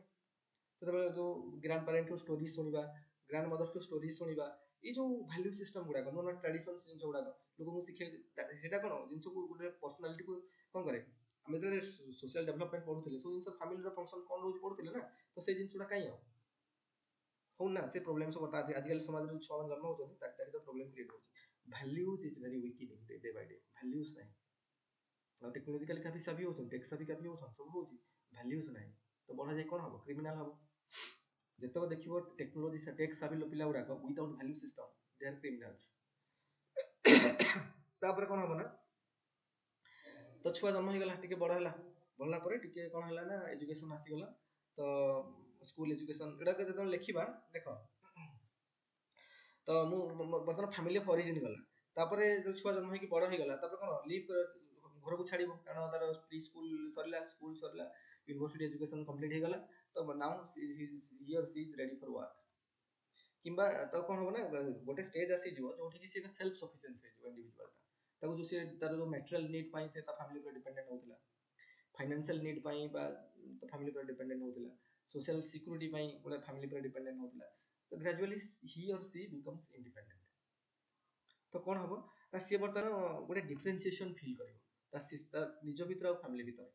सेतबे जो ग्रैंड पेरेंट को स्टोरी सुनिबा ग्रैंड मदर को स्टोरी सुनिबा ये जो वैल्यू सिस्टम गुडा नो ट्रेडिशन जिन गुडा लोक को शिखे सेटा कोन जिंस को गुडे पर्सनालिटी को कोन करे हम जे सोशल डेवलपमेंट पढुथिले सो जिंस फैमिली रो फंक्शन कोन रोज पढुथिले ना तो से जिंसडा काई हो ना से प्रॉब्लम सब बता आजकल समाज रे छुआ जन्म होचन ताकि तो प्रॉब्लम क्रिएट होची values is very weak in day by day values नहीं और टेक्नोलॉजिकली काफी सभी होचन टेक सभी काफी होचन सब होची वैल्यूज नहीं तो बड़ा जाय कोन हो क्रिमिनल हो जेतक देखिबो टेक्नोलॉजी से टेक सभी पिला गुडा without value system they are criminals तापर कोन हो ना तो छुआ जन्म हो गला टिके बड़ हला बढ़ला परे टिके कोन हला ना एजुकेशन आसी गला तो स्कूल एजुकेशन एडा के जतन लिखिबा देखो तो मु बर्तमान फैमिली ऑफ ओरिजिन गला तापरे जो छुआ जन्म हो कि बड़ हो गला तापर कोन लीव घर को छाड़िबो कारण तार प्री स्कूल सरला यूनिवर्सिटी एजुकेशन कंप्लीट हो गला तो नाउ ही और सी इज रेडी फॉर वर्क किंबा तो कोन हो ना गोटे स्टेज आसी जिवो जोठी कि सी सेल्फ सफिशिएंट से जिवो इंडिविजुअल ताको जो से तार जो मटेरियल नीड पाई से ता फैमिली पर डिपेंडेंट होतला फाइनेंशियल नीड पाई बा ता फैमिली पर डिपेंडेंट होतला सोशल सिक्योरिटी पाई गोटे फैमिली पर डिपेंडेंट होतला तो ग्रेजुअली ही और सी बिकम्स इंडिपेंडेंट तो कोन हबो ता सी बर्तमान गोटे डिफरेंशिएशन फील करिवो ता निज भीतर और फैमिली भीतर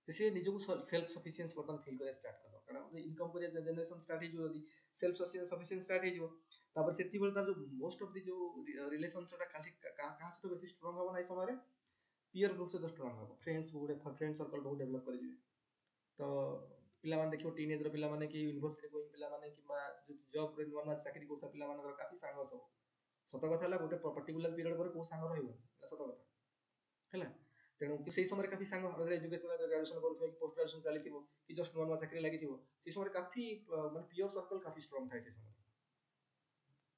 से निज को सेल्फ सफिशिएंस बर्तमान फील करे स्टार्ट कर कारण इनकम करे जनरेशन स्टार्ट हे जो सेल्फ सफिशिएंट स्टार्ट हे जो तापर सेति बेल तार जो मोस्ट ऑफ द जो रिलेशनशिप खाली कहा से तो बेसी स्ट्रांग हो ना इस समय रे पीयर ग्रुप से तो स्ट्रांग हो फ्रेंड्स गुडे फ्रेंड सर्कल बहुत डेवलप कर जिवे तो पिला माने देखियो टीनेज रो पिला माने कि यूनिवर्सिटी गोइंग पिला माने कि जॉब रे नुवा चाकरी करता पिला माने काफी सांग सब सत कथा ला गोटे पर्टिकुलर पीरियड पर को सांग रहइबो सत कथा हैला तेणु कि से समय काफी सांग एजुकेशन ग्रेजुएशन करूथि कि पोस्ट ग्रेजुएशन चली कि जस्ट नुवा चाकरी लागि से समय काफी माने पीयर सर्कल काफी स्ट्रांग थाइ से समय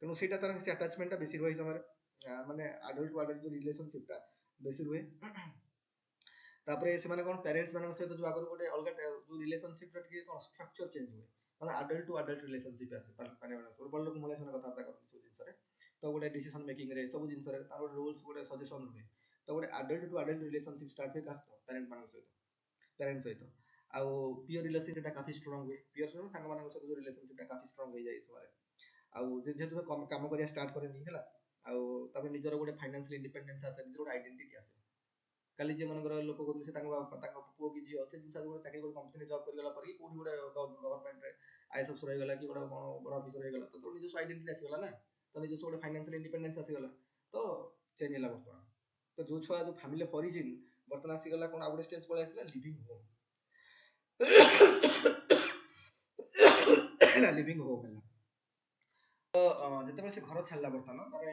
तेणु सेटा तार से अटैचमेंट बेसी रही समय माने एडल्ट टू एडल्ट जो रिलेशनशिप ता बेसी रुहे तापरे से माने कोन पेरेंट्स मानन सहित जो आगर गोटे अलग जो रिलेशनशिप रे के कोन स्ट्रक्चर चेंज हुए माने एडल्ट टू एडल्ट रिलेशनशिप आसे माने बड़ लोक मोले सने कथा करते सब जिंस रे तो गोटे डिसीजन मेकिंग रे सब जिंस रे तार रूल्स गोटे सजेशन रुहे तो गोटे adult to adult relationship start हुए कास्ट पेरेंट मान सहित आ पियर रिलेशनशिप काफी स्ट्रांग हुए पियर सांग मान सहित जो रिलेशनशिप काफी स्ट्रांग हो जाय समय आउ जेहेतु काम करिया स्टार्ट करेनी हैला आउ तबे निजर गोटे फाइनेंशियल इंडिपेंडेंस आसे निजर गोटे आइडेंटिटी आसे काली जे मनकर लोक को से तांको पुओ की झियो से जिनसा गोटे चाकरी गोटे कंपनी जॉब कर गला पर कि कोठी गोटे गवर्नमेंट रे आईएएस अफसर हो गला कि गोटे बड़ा ऑफिसर हो गला तो निजर आइडेंटिटी आसी गला ना तो निजर गोटे फाइनेंशियल इंडिपेंडेंस आसी गला तो चेंज होला बर्तमान तो जो छुआ जो फैमिली ऑफ ओरिजिन बर्तमान आसी गला कोन आउट स्टेज पळे आसीला लिविंग होम लिविंग होम ଯେତେବେଳେ ସେ ଘର ଛାଡ଼ିଲା ବର୍ତ୍ତମାନ ତାର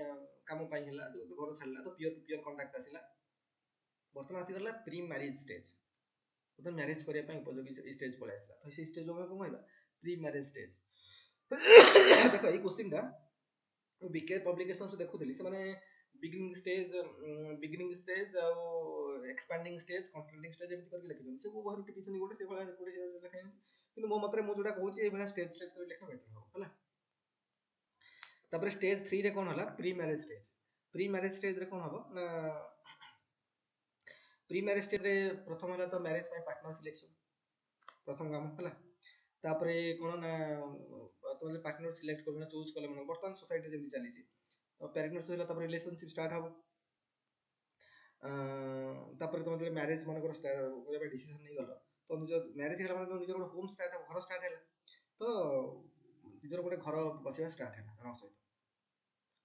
କାମ ପାଇଁ ହେଲା ଘର ଛାଡ଼ିଲା ତ ପିଅର କଣ୍ଟାକ୍ଟ ଆସିଲା ବର୍ତ୍ତମାନ ଆସିଗଲା ପ୍ରି ମ୍ୟାରେଜ ଷ୍ଟେଜ ବର୍ତ୍ତମାନ ମ୍ୟାରେଜ କରିବା ପାଇଁ ଉପଯୋଗୀ ଷ୍ଟେଜ ପଳେଇ ଆସିଲା ତ ସେଇ ଷ୍ଟେଜ ଆମେ କଣ କହିବା ପ୍ରି ମ୍ୟାରେଜ ଷ୍ଟେଜ ଦେଖ ଏଇ କ୍ୱେଶ୍ଚିନ୍ ଟା ବିକେ ପବ୍ଲିକେସନ୍ସ ଦେଖୁଥିଲି ସେମାନେ ବିଗିନିଂ ଷ୍ଟେଜ ଆଉ ଏକ୍ସପାଣ୍ଡିଂ ଷ୍ଟେଜ କଣ୍ଟ୍ରୋଲିଂ ଷ୍ଟେଜ ଏମିତି କରିକି ଲେଖିଛନ୍ତି ସେ କୋଉ ବହିରୁ ଟିପିଛନ୍ତି ଗୋଟେ ସେ ଭଳିଆ ଗୋଟେ ଲେଖାହେଇନି କିନ୍ତୁ ମୋ ମତରେ ମୁଁ ଯୋଉଟା କହୁଛି ଏଇଭଳିଆ ଷ୍ଟେଜ କରି ଲେଖା ବେଟର ହବ ହେଲା ତାପରେ ଷ୍ଟେଜ 3 ରେ କଣ ହେଲା ପ୍ରି ମ୍ୟାରେଜ ଷ୍ଟେଜ ରେ କଣ ହବ ନା ପ୍ରି ମ୍ୟାରେଜ ଷ୍ଟେଜ ରେ ପ୍ରଥମ ହେଲା ତ ମ୍ୟାରେଜ ପାଇଁ ପାର୍ଟନର ସିଲେକ୍ସନ ପ୍ରଥମ କାମ ହେଲା ତାପରେ କଣ ନା ତମେ ପାର୍ଟନର ସିଲେକ୍ଟ କରିବ ଚୁଜ କଲେ ମାନେ ବର୍ତ୍ତମାନ સોસાଇଟି ଯେମିତି ଚାଲିଛି ପ୍ୟାରେଣ୍ଟସ୍ ହେଲା ତାପରେ ରିଲେସନशिप ଷ୍ଟାର୍ଟ ହବ ତାପରେ ତମେ ଯେତେବେଳେ ମ୍ୟାରେଜ ମାନଙ୍କର କରିବା ପାଇଁ ଡିସିସନ ନେଇଗଲ ତ ନିଜ ମ୍ୟାରେଜ ହେଲା ମାନେ ନିଜର ଗୋଟେ ହୋମ ଷ୍ଟାର୍ଟ ଘର ଷ୍ଟାର୍ଟ ହେଲା ତ ନିଜର ଗୋଟେ ଘର ବସିବା ଷ୍ଟାର୍ଟ ହେଲା ଜଣଙ୍କ ସହିତ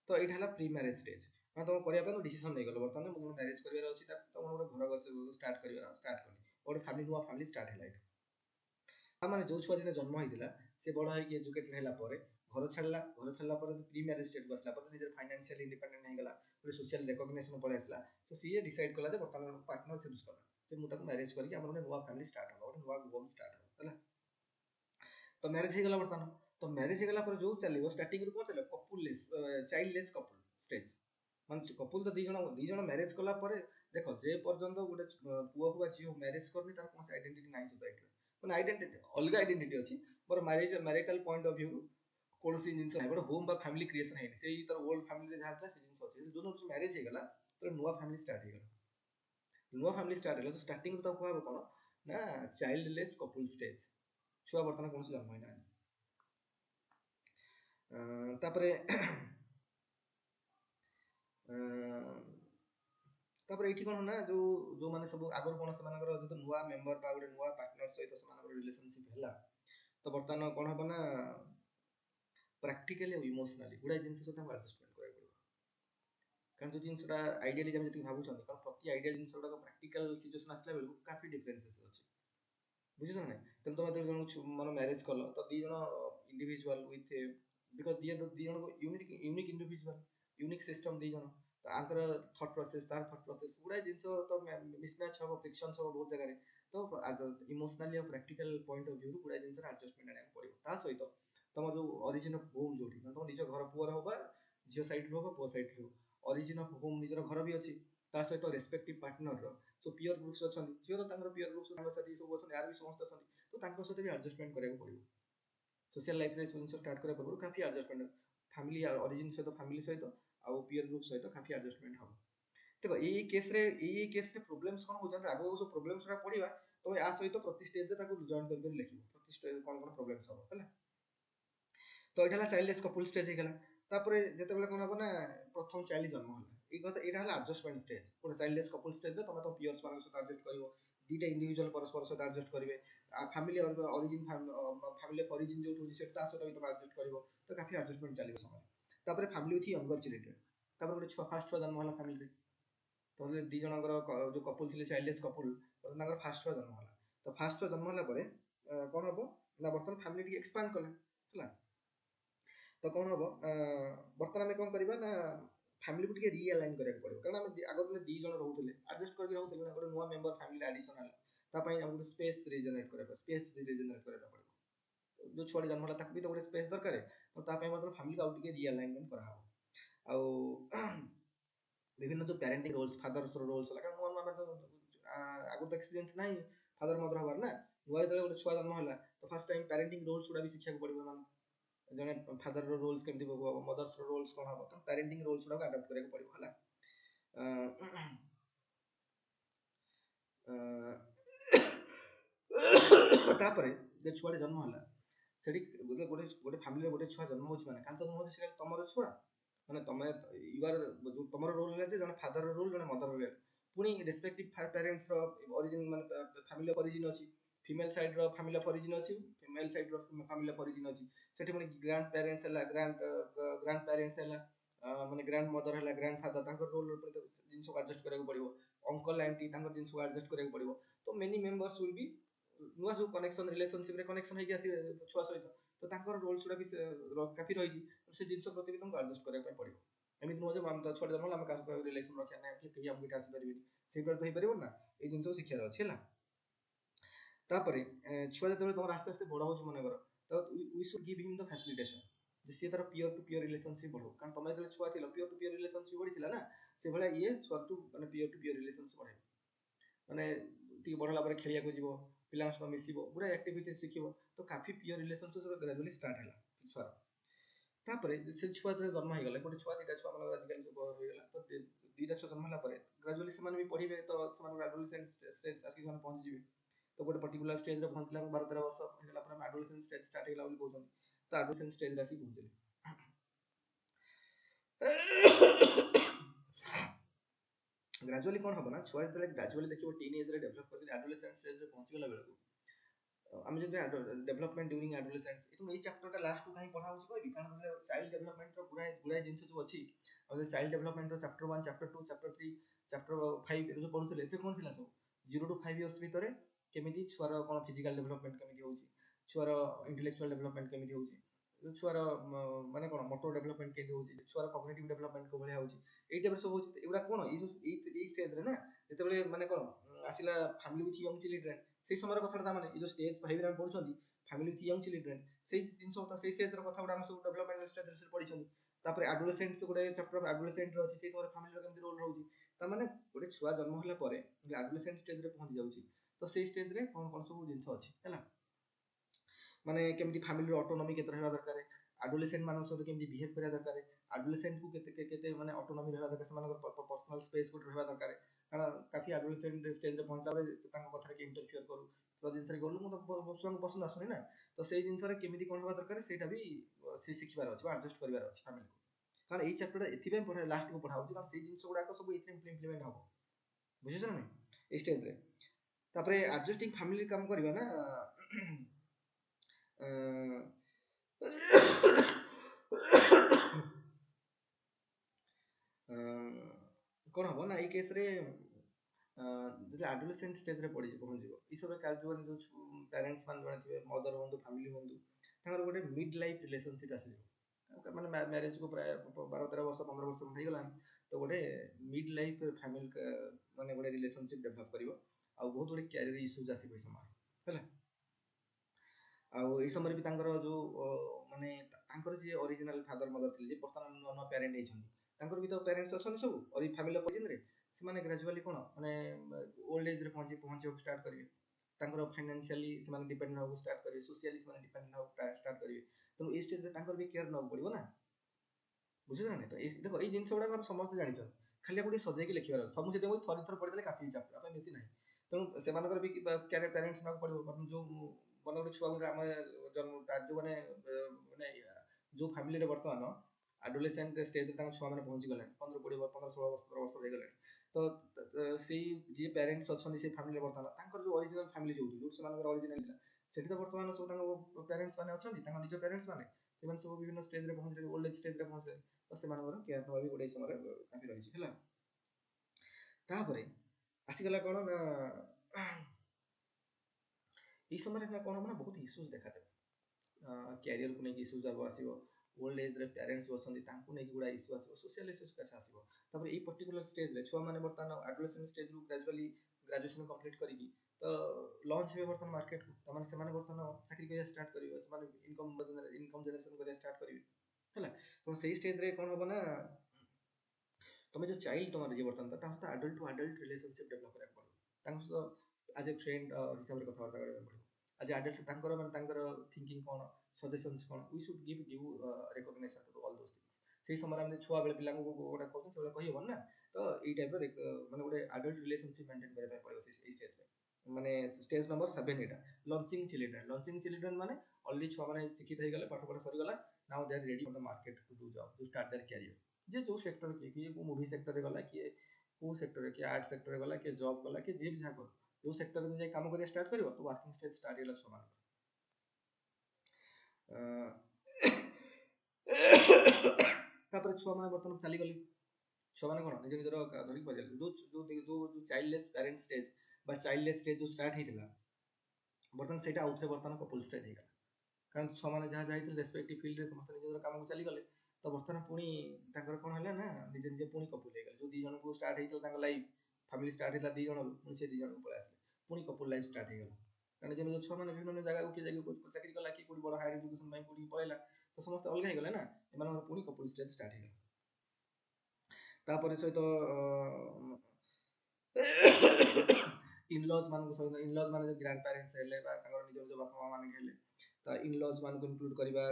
ତ ଏଇଟା ହେଲା ପ୍ରି ମ୍ୟାରେଜ ଷ୍ଟେଜ ମାନେ ତମେ କରିବା ପାଇଁ ଡିସିସନ ନେଇଗଲ ବର୍ତ୍ତମାନ ମୁଁ ମ୍ୟାରେଜ କରିବାର ଅଛି ତମର ଗୋଟେ ଘର ଷ୍ଟାର୍ଟ କରିବାର ଷ୍ଟାର୍ଟ କଲି ଗୋଟେ ଫ୍ୟାମିଲି ନୂଆ ଫ୍ୟାମିଲି ଷ୍ଟାର୍ଟ ହେଲା ଏଇଠି ମାନେ ଯୋଉ ଛୁଆ ଦିନେ ଜନ୍ମ ହେଇଥିଲା ସେ ବଡ଼ ହେଇକି ଏଜୁକେଟେଡ୍ ହେଲା ପରେ ଘର ଛାଡ଼ିଲା ପରେ ପ୍ରି ମ୍ୟାରେଜ ଷ୍ଟେଜକୁ ଆସିଲା ପରେ ନିଜର ଫାଇନାନ୍ସିଆଲି ଇଣ୍ଡିପେଣ୍ଡେଣ୍ଟ ହେଇଗଲା ଗୋଟେ ସୋସିଆଲ ରେକଗ୍ନିସନ୍ ପଳେଇ ଆସିଲା ତ ସିଏ ଡିସାଇଡ୍ କଲା ଯେ ବର୍ତ୍ତମାନ ପାର୍ଟନର ଚୁଜ୍ କଲା ଯେ ମୁଁ ତାକୁ ମ୍ୟାରେଜ କରିକି ଆମର ଗୋଟେ ନୂଆ ଫ୍ୟାମିଲି ଷ୍ଟାର୍ଟ ହବ ଗୋଟେ ନୂଆ ହୋମ୍ ଷ୍ଟାର୍ଟ ହବ ହେଲା ତ ମ୍ୟାରେଜ ହେଇଗଲା ବର୍ତ୍ତମାନ ତ ମ୍ୟାରେଜ ହେଇଗଲା ପରେ ଯୋଉ ଚାଲିବ ଷ୍ଟାର୍ଟିଂରୁ କଣ ଚାଲିବ କପୁଲଲେସ୍ ଚାଇଲ୍ଡଲେସ୍ କପୁଲ ଷ୍ଟେଜ ମାନେ କପୁଲ ତ ଦି ଜଣ ମ୍ୟାରେଜ କଲା ପରେ ଦେଖ ଯେ ପର୍ଯ୍ୟନ୍ତ ଗୋଟେ ପୁଅ ବା ଝିଅ ମ୍ୟାରେଜ କରିନି ତାର କୌଣସି ଆଇଡେଣ୍ଟିଟି ନାହିଁ ସୋସାଇଟିରେ ମାନେ ଆଇଡେଣ୍ଟିଟି ଅଲଗା ଆଇଡେଣ୍ଟିଟି ଅଛି ମୋର ମ୍ୟାରିଟାଲ ପଏଣ୍ଟ ଅଫ ଭ୍ୟୁ କୌଣସି ଜିନିଷ ନାହିଁ ଗୋଟେ ହୋମ୍ ବା ଫ୍ୟାମିଲି କ୍ରିଏସନ ହେଇନି ସେଇ ତାର ଓଲ୍ଡ ଫ୍ୟାମିଲିରେ ଯାହା ଥିଲା ସେ ଜିନିଷ ଅଛି ଯୋଉ ମ୍ୟାରେଜ ହେଇଗଲା ତ ନୂଆ ଫ୍ୟାମିଲି ଷ୍ଟାର୍ଟ ହେଇଗଲା ନୂଆ ଫ୍ୟାମିଲି ଷ୍ଟାର୍ଟ ହେଲା ତ ଷ୍ଟାର୍ଟିଂରୁ ତାକୁ କୁହାହବ କଣ ନା ଚାଇଲ୍ଡଲେସ୍ କପୁଲ ଷ୍ଟେଜ ଛୁଆ ବର୍ତ୍ତମାନ କୌଣସି ଜନ୍ମ ହେଇନାହାନ୍ତି ତାପରେ ଏଇଠି କଣ ନା ଯୋଉମାନେ ସବୁ ଆଗରୁ କଣ ସେମାନଙ୍କର ଯେହେତୁ ନୂଆ ମେମ୍ବର ବା ଗୋଟେ ନୂଆ ପାର୍ଟନର ସହିତ ସେମାନଙ୍କର ରିଲେସନସିପ ହେଲା ତ ବର୍ତ୍ତମାନ କଣ ହବ ନା ପ୍ରାକ୍ଟିକାଲି ଆଉ ଇମୋସନାଲି ଗୁଡ଼ାଏ ଜିନିଷ ସହିତ ଆମକୁ ଆଡଜଷ୍ଟମେଣ୍ଟ କରିବାକୁ ପଡ଼ିବ କାରଣ ଯୋଉ ଜିନିଷଟା ଆଇଡିଆଲି ଆମେ ଯେତିକି ଭାବୁଛନ୍ତି କାରଣ ପ୍ରତି ଆଇଡିଆଲ ଜିନିଷ ଗୁଡ଼ାକ ପ୍ରାକ୍ଟିକାଲ ସିଚୁଏସନ ଆସିଲା ବେଳକୁ କାଫି ଡିଫରେନ୍ସେସ୍ ଅଛି ବୁଝୁଛ ନା ନାଇଁ ତେଣୁ ତମେ ଯେତେବେଳେ ଜଣକୁ ମାନେ ମ୍ୟାରେଜ କଲ ତ ଦି ଜଣ ଇଣ୍ଡିଭିଜୁଆଲ ୱିଥ୍ ବିକଜ ଦି ଜଣକୁ ୟୁନିକ୍ ଇଣ୍ଡିଭିଜୁଆଲ ୟୁନିକ୍ ସିଷ୍ଟମ ଦି ଜଣ ତାଙ୍କର ଥଟ୍ ପ୍ରୋସେସ୍ ତାର ଥଟ୍ ପ୍ରୋସେସ୍ ଗୁଡ଼ାଏ ଜିନିଷ ତ ମିସମ୍ୟାଚ୍ ହବ ଫ୍ରିକ୍ସନ୍ସ ହବ ବହୁତ ଜାଗାରେ ତ ଇମୋସନାଲି ଆଉ ପ୍ରାକ୍ଟିକାଲ ପଏଣ୍ଟ ଅଫ ଭ୍ୟୁରୁ ଗୁଡ଼ାଏ ଜିନିଷର ଆଡଜଷ୍ଟମେଣ୍ଟ ଆଣିବାକୁ ପଡ଼ିବ ତା ସହିତ ତମ ଯୋଉ ଅରିଜିନ୍ ଅଫ୍ ହୋମ୍ ଯୋଉଠି ମାନେ ତମ ନିଜ ଘର ପୁଅର ହବ ବା ଝିଅ ସାଇଡ୍ରୁ ହବ ପୁଅ ସାଇଡ୍ରୁ ହବ ଅରିଜିନ୍ ଅଫ୍ ହୋମ୍ ନିଜର ଘର ବି ଅଛି ତା ସହିତ ରେସ୍ପେକ୍ଟିଭ ପାର୍ଟନରର ସବୁ ପିଅର ଗ୍ରୁପ୍ସ ଅଛନ୍ତି ଝିଅର ତାଙ୍କର ପିଅର ଗ୍ରୁପ୍ସ ସାଙ୍ଗସାଥି ସବୁ ଅଛନ୍ତି ୟାର ବି ସମସ୍ତେ ଅଛନ୍ତି ତ ତାଙ୍କ ସହିତ ବି ଆଡଜଷ୍ଟମେଣ୍ଟ କରିବାକୁ ପଡ଼ିବ सोशल लाइफ रे सब जिन स्टार्ट करा पूर्व काफी एडजस्टमेंट फैमिली ओरिजिन सहित फैमिली सहित आ पीयर ग्रुप सहित काफी एडजस्टमेंट हम देखो ये केस रे प्रॉब्लम्स कोन हो जाते आगो सब प्रॉब्लम्स रा पढिबा तो आ सहित प्रति स्टेज रे ताको जॉइन कर लिखिबो प्रति स्टेज कोन कोन प्रॉब्लम्स हो हला तो एठाला चाइल्डलेस कपल स्टेज हेगला तापरे जेते बेला कोन हबो ना प्रथम चाइल्ड जन्म होला ई कथा एटा हला एडजस्टमेंट स्टेज कोन चाइल्डलेस कपल स्टेज रे तमे तो पियर्स मान सहित एडजस्ट करिवो दीटा इंडिविजुअल परस्पर सहित एडजस्ट करिवे फैमिली ओरिजिन फैमिली ओरिजिन जो होची सेटा सहित भी तमे एडजस्ट करिवो तो काफी एडजस्टमेंट चलिबो समय तापरे फैमिली विथ यंगर चिल्ड्रन तापरे गोटे छुआ फास्ट छुआ जन्म होला फैमिली रे तो दी जनकर जो कपल थिले चाइल्डलेस कपल तांकर फास्ट छुआ जन्म होला तो फास्ट छुआ जन्म होला परे कोन हबो ना बर्तन फैमिली टी एक्सपांड कले हला तो कोन हबो बर्तन हम कोन करबा ना फैमिली को टिके रीअलाइन करके पड़ो कारण हम आगो दी जन रहउथिले एडजस्ट करके रहउथिले ना गोटे नुवा मेंबर फैमिली एडिशन होला ता पई हम स्पेस रिजनरेट करबा पड़ो जो छोड़ी जन्म होला ताक भी तो गोटे स्पेस दरकार तो ता पई मतलब फैमिली आउट टिके रीअलाइनमेंट करा हो आ विभिन्न जो पेरेंटिंग रोल्स फादर्स रोल्स कारण नुवा नुवा आगो तो एक्सपीरियंस नाही फादर मदर हबार ना नुवा जेते गोटे छुआ जन्म होला तो फर्स्ट टाइम पेरेंटिंग रोल्स उडा भी शिक्षा को पड़िबो ना जने फादर रो रोल्स केमति बो मदर्स रो रोल्स कोन हबो तो पेरेंटिंग रोल्स उडा अडॉप्ट करे को पड़िबो हला तापरे जे छुआ जन्म होला सेठी गोटे फैमिली गोटे छुआ जन्म होछि माने काल तो जन्म होछि से तमरो छुआ माने तमे यू आर तमरो रोल है जे जने फादर रो रोल जने मदर रो रोल पुनी रेस्पेक्टिव पेरेंट्स रो ओरिजिन माने फैमिली ओरिजिन अछि फीमेल साइड रो फैमिली ऑफ ओरिजिन अछि मेल साइड रो फैमिली ऑफ ओरिजिन अछि सेठी माने ग्रैंड पेरेंट्स हला ग्रैंड पेरेंट्स हला माने ग्रैंड मदर हला ग्रैंड फादर तांकर रोल जिंस को एडजस्ट करके पड़िबो अंकल आंटी तांकर जिंस को एडजस्ट करके पड़िबो तो मेनी मेंबर्स विल बी नुआ जो कनेक्शन रिलेशनशिप रे कनेक्शन हे कि आसी छुआ सहित तो तांकर रोल्स गुड़ा भी काफी रही से जिन प्रति भी तुमको आडजस्ट करने पड़ो एमती नुह जो छुआ जन्म आम क्या रिलेसन रखा ना कहीं आमको ये आसपारे से तो हो पार ना ये जिन शिक्षार अच्छे है तापर छुआ जो तुम आस्ते आस्ते बड़ हो मनकर तो we should give him the facilitation सी तार पियर टू पियर रिलेशनशिप बढ़ो कारण तुम जो छुआ थी पियर टू पियर रिलेशनशिप बढ़ी ना से भाया ये छुआ टू मैंने पियर टू पियर रिलेशनशिप बढ़े मैंने टी बढ़ला खेल को पिला सहित मिसब गुड़ा एक्टिविटी शिखब तो काफी पियर रिलेशनशिप ग्राजुअली स्टार्ट है छुआर तापर से छुआ जो जन्म हो गले गोटे छुआ दुटा छुआ मान आजिकल सब हो गला तो दुईटा छुआ जन्म है ग्राजुअली से भी पढ़े तो एडोलेसेंट स्टेज आसिक पहुंची जाए तो गोटे पर्टिकुलर स्टेज रे पहुंचला 12-13 वर्ष होगला पर एडोलेसेंट स्टेज स्टार्ट होगला बोली कहउछन तो एडोलेसेंट स्टेज रे आसी पहुंचले ग्रेजुअली कौन हम ना छुआ जो ग्रेजुअली देखिए टीन एज रे डेवलप कर एडोलेसेंट स्टेज रे पहुंची गला बेलू आम जो डेवलपमेंट ड्यूरिंग एडोलेसेंस ये चैप्टर लास्ट को कहीं पढ़ा होची कारण चाइल्ड डेवलपमेंट रो गुडा गुडा जिंस जो अछि और चाइल्ड डेवलपमेंट रो चैप्टर 1 चैप्टर 2 चैप्टर 3 चैप्टर 5 जो पढुतले एते कोन थिला सब 0 to 5 इयर्स भितर केमिति छुआर कोन फिजिकल डेवलपमेंट केमिति होची छुआर इंटेलेक्चुअल डेवलपमेंट केमिति होची छुआर माने कोन मोटर डेवलपमेंट केमिति होची छुआर कॉग्निटिव डेवलपमेंट को भलिया होची एई टाइप सब होची एबा कोन ई स्टेज रे ना जेते बेले माने कोन आसिला फैमिली विथ यंग चिल्ड्रन से समय कथा माने ये जो स्टेज 5 रे पढुछंती फैमिली विथ यंग चिल्ड्रन से जिंस तो से स्टेज रो कथा गुडा हम सब डेवलपमेंट स्टेज रे पढिछंती तापर एडोलेसेंट्स गुडे चैप्टर एडोलेसेंट रो अछि से समय फैमिली रो केमति रोल रहउची ता माने गोटे छुआ जन्म होला परे एडोलेसेंट स्टेज रे पहुंच जाउची तो से स्टेज रे कोन कोन सब जिंस अछि हैला माने केमति फैमिली रो ऑटोनॉमी केते रहबा दरकार एडोलेसेंट मानक सहित केमति बिहेव करिया दरकार एडोलेसेंट को केते केते माने ऑटोनॉमी रहबा दरकार समान पर्सनल स्पेस को रहबा दरकार कारण काफी एडोलेसेंट स्टेज रे पहुंचला बेले तांको कथा रे इंटरफियर करू तो जिंस रे गलु मु तो बसुआ को पसंद आसुनी ना तो सेई जिंस रे केमति कोन रहबा दरकार सेटा भी से सिखबार अछि एडजस्ट करिवार अछि फैमिली को कारण एई चैप्टर एथि पढ़ा लास्ट को पढ़ा होछि कारण सेई जिंस गुडा को सब एथि इम्प्लीमेंट हबो बुझिछ ना ए स्टेज रे तापरे एडजस्टिंग फैमिली काम करबा ना कौन हम ना ये केस रे जो एडोलेसेंट स्टेज रे पड़ी पहुंच जीवो ई सब का जो पेरेंट्स मान जने थिबे मदर होंदु फैमिली होंदु ताकर गोटे मिड लाइफ रिलेशनशिप आसी माने मैरिज को प्राय 12-13 वर्ष 15 वर्ष हो गला तो गोटे मिड लाइफ फैमिली माने गोटे रिलेशनशिप डेवलप करिवो आ बहुत गोटे कैरियर इश्यूज आसी समय हैला आ समय भी तांकर जो माने तांकर जे ओरिजिनल फादर मदर थिले जे वर्तमान नुआ पेरेंट हेछन तांकर भी तो पेरेंट्स अछन सब और फैमिली पोजिशन रे से माने ग्रेजुअली कोन माने ओल्ड एज रे पहुंचे स्टार्ट करिवे तांकर फाइनेंशियली से माने डिपेंड हो स्टार्ट करिवे सोशली से माने डिपेंड हो स्टार्ट करिवे तो ए स्टेज रे तांकर भी केयर न पड़िबो ना बुझिल ना तो ए देखो ए जिंस गुडा हम समस्त जानिछन खाली गोटे सजाई के लिखिबार सब से देबो थरि थरि पढि देले काफी चैप्टर अपन बेसी नाही तेणु से मानकर भी कैरियर पेरेंट्स न पड़िबो पर जो मन गोटे छुआ हम जन्म जो माने माने जो फैमिली रे वर्तमान एडोलेसेंट स्टेज रे छुआ माने पहुंची गले 15-20 15-16 वर्ष हो गले तो से जे पेरेंट्स अछन से फैमिली रे वर्तमान तांकर जो ओरिजिनल फैमिली जो से मानकर ओरिजिनल सेठी तो वर्तमान सब तांको पेरेंट्स माने अछन तांको निज पेरेंट्स माने से सब विभिन्न स्टेज रे पहुंच ओल्ड एज स्टेज रे पहुंच तो से मानकर केयर नबा भी गोटे समय काफी रही है तापरे आसीगला कौन ना ये समय ना कौन हम ना बहुत इश्यूज देखा देबे कैरियर को नहीं इश्यूज आसीबो ओल्ड एज रे पेरेंट्स जो अछंती तांको नहीं गुडा इश्यू आसीबो सोशल इश्यूज कैसे आसीबो तापर ए पर्टिकुलर स्टेज रे छुआ माने वर्तमान एडोलेसेंट स्टेज रू ग्रेजुअली ग्रेजुएशन कंप्लीट करिकी तो लॉन्च हे वर्तमान मार्केट को तमाने से माने वर्तमान चाकरी करिया स्टार्ट करिवो से माने इनकम जनरेशन करिया स्टार्ट करिवे हैला तो सही स्टेज रे कोन होबो ना तुम जो चाइल्ड तुम जे वर्तमान ता सहित adult to adult relationship develop करया पड़ो तांको सहित एज ए फ्रेंड हिसाब रे कथबार्ता करया पड़ो एज एडल्ट तांकर माने तांकर थिंकिंग कोन सजेशंस कोन we should give due recognition to all those things से समय हम छुआ बेले पिला को गोटा कहू से कहि हबन ना तो ई टाइप रो माने गोटे एडल्ट रिलेशनशिप मेंटेन करया पड़ो से स्टेज रे माने स्टेज नंबर 7 एटा लॉन्चिंग चिल्ड्रन माने ऑलरेडी छुआ माने शिक्षित हे गले पाठ पढ़ा सरी गला now they are ready for the market to do job to start their career जे जो सेक्टर किए को मूवी सेक्टर रे गला किए को सेक्टर रे किए आर्ट सेक्टर रे गला किए जॉब गला किए जे भी जा कर जो सेक्टर में जाय काम करिया स्टार्ट करिवो तो वर्किंग स्टेज स्टार्ट होला समान तापर छुआ माने बर्तन चली गली छुआ माने कोन निज निजर धरिक पजल जो चाइल्डलेस पेरेंट स्टेज बा चाइल्डलेस स्टेज जो स्टार्ट हेतिला बर्तन सेटा आउथरे बर्तन कपल स्टेज हेगा कारण छुआ मैंने जहाँ जाइए रेस्पेक्टिव फील्ड रे समस्त निज काम को चलीगले तो बर्तमान पुणी कौन है ना निजे निजे पुणी कपुल हो गले जो दी जन को स्टार्ट होता लाइफ फैमिली स्टार्ट होता 2 जन पुणी से 2 जन को पलि आसे पुणी कपुल लाइफ स्टार्ट हो गला कारण जो जो छुआ मैंने विभिन्न जगह किए जाकर चाकरी कला कि बड़ हायर एजुकेशन कौटी पलैला तो समस्त अलग हो गले ना एम पुणी कपुल स्टेज स्टार्ट हो गला सहित इनलॉज मान सहित इनलॉज मान ग्रांड पेरेंट्स हेले निज निज बापा माँ मान हेले तो इनलॉज मान को इनक्लूड करवा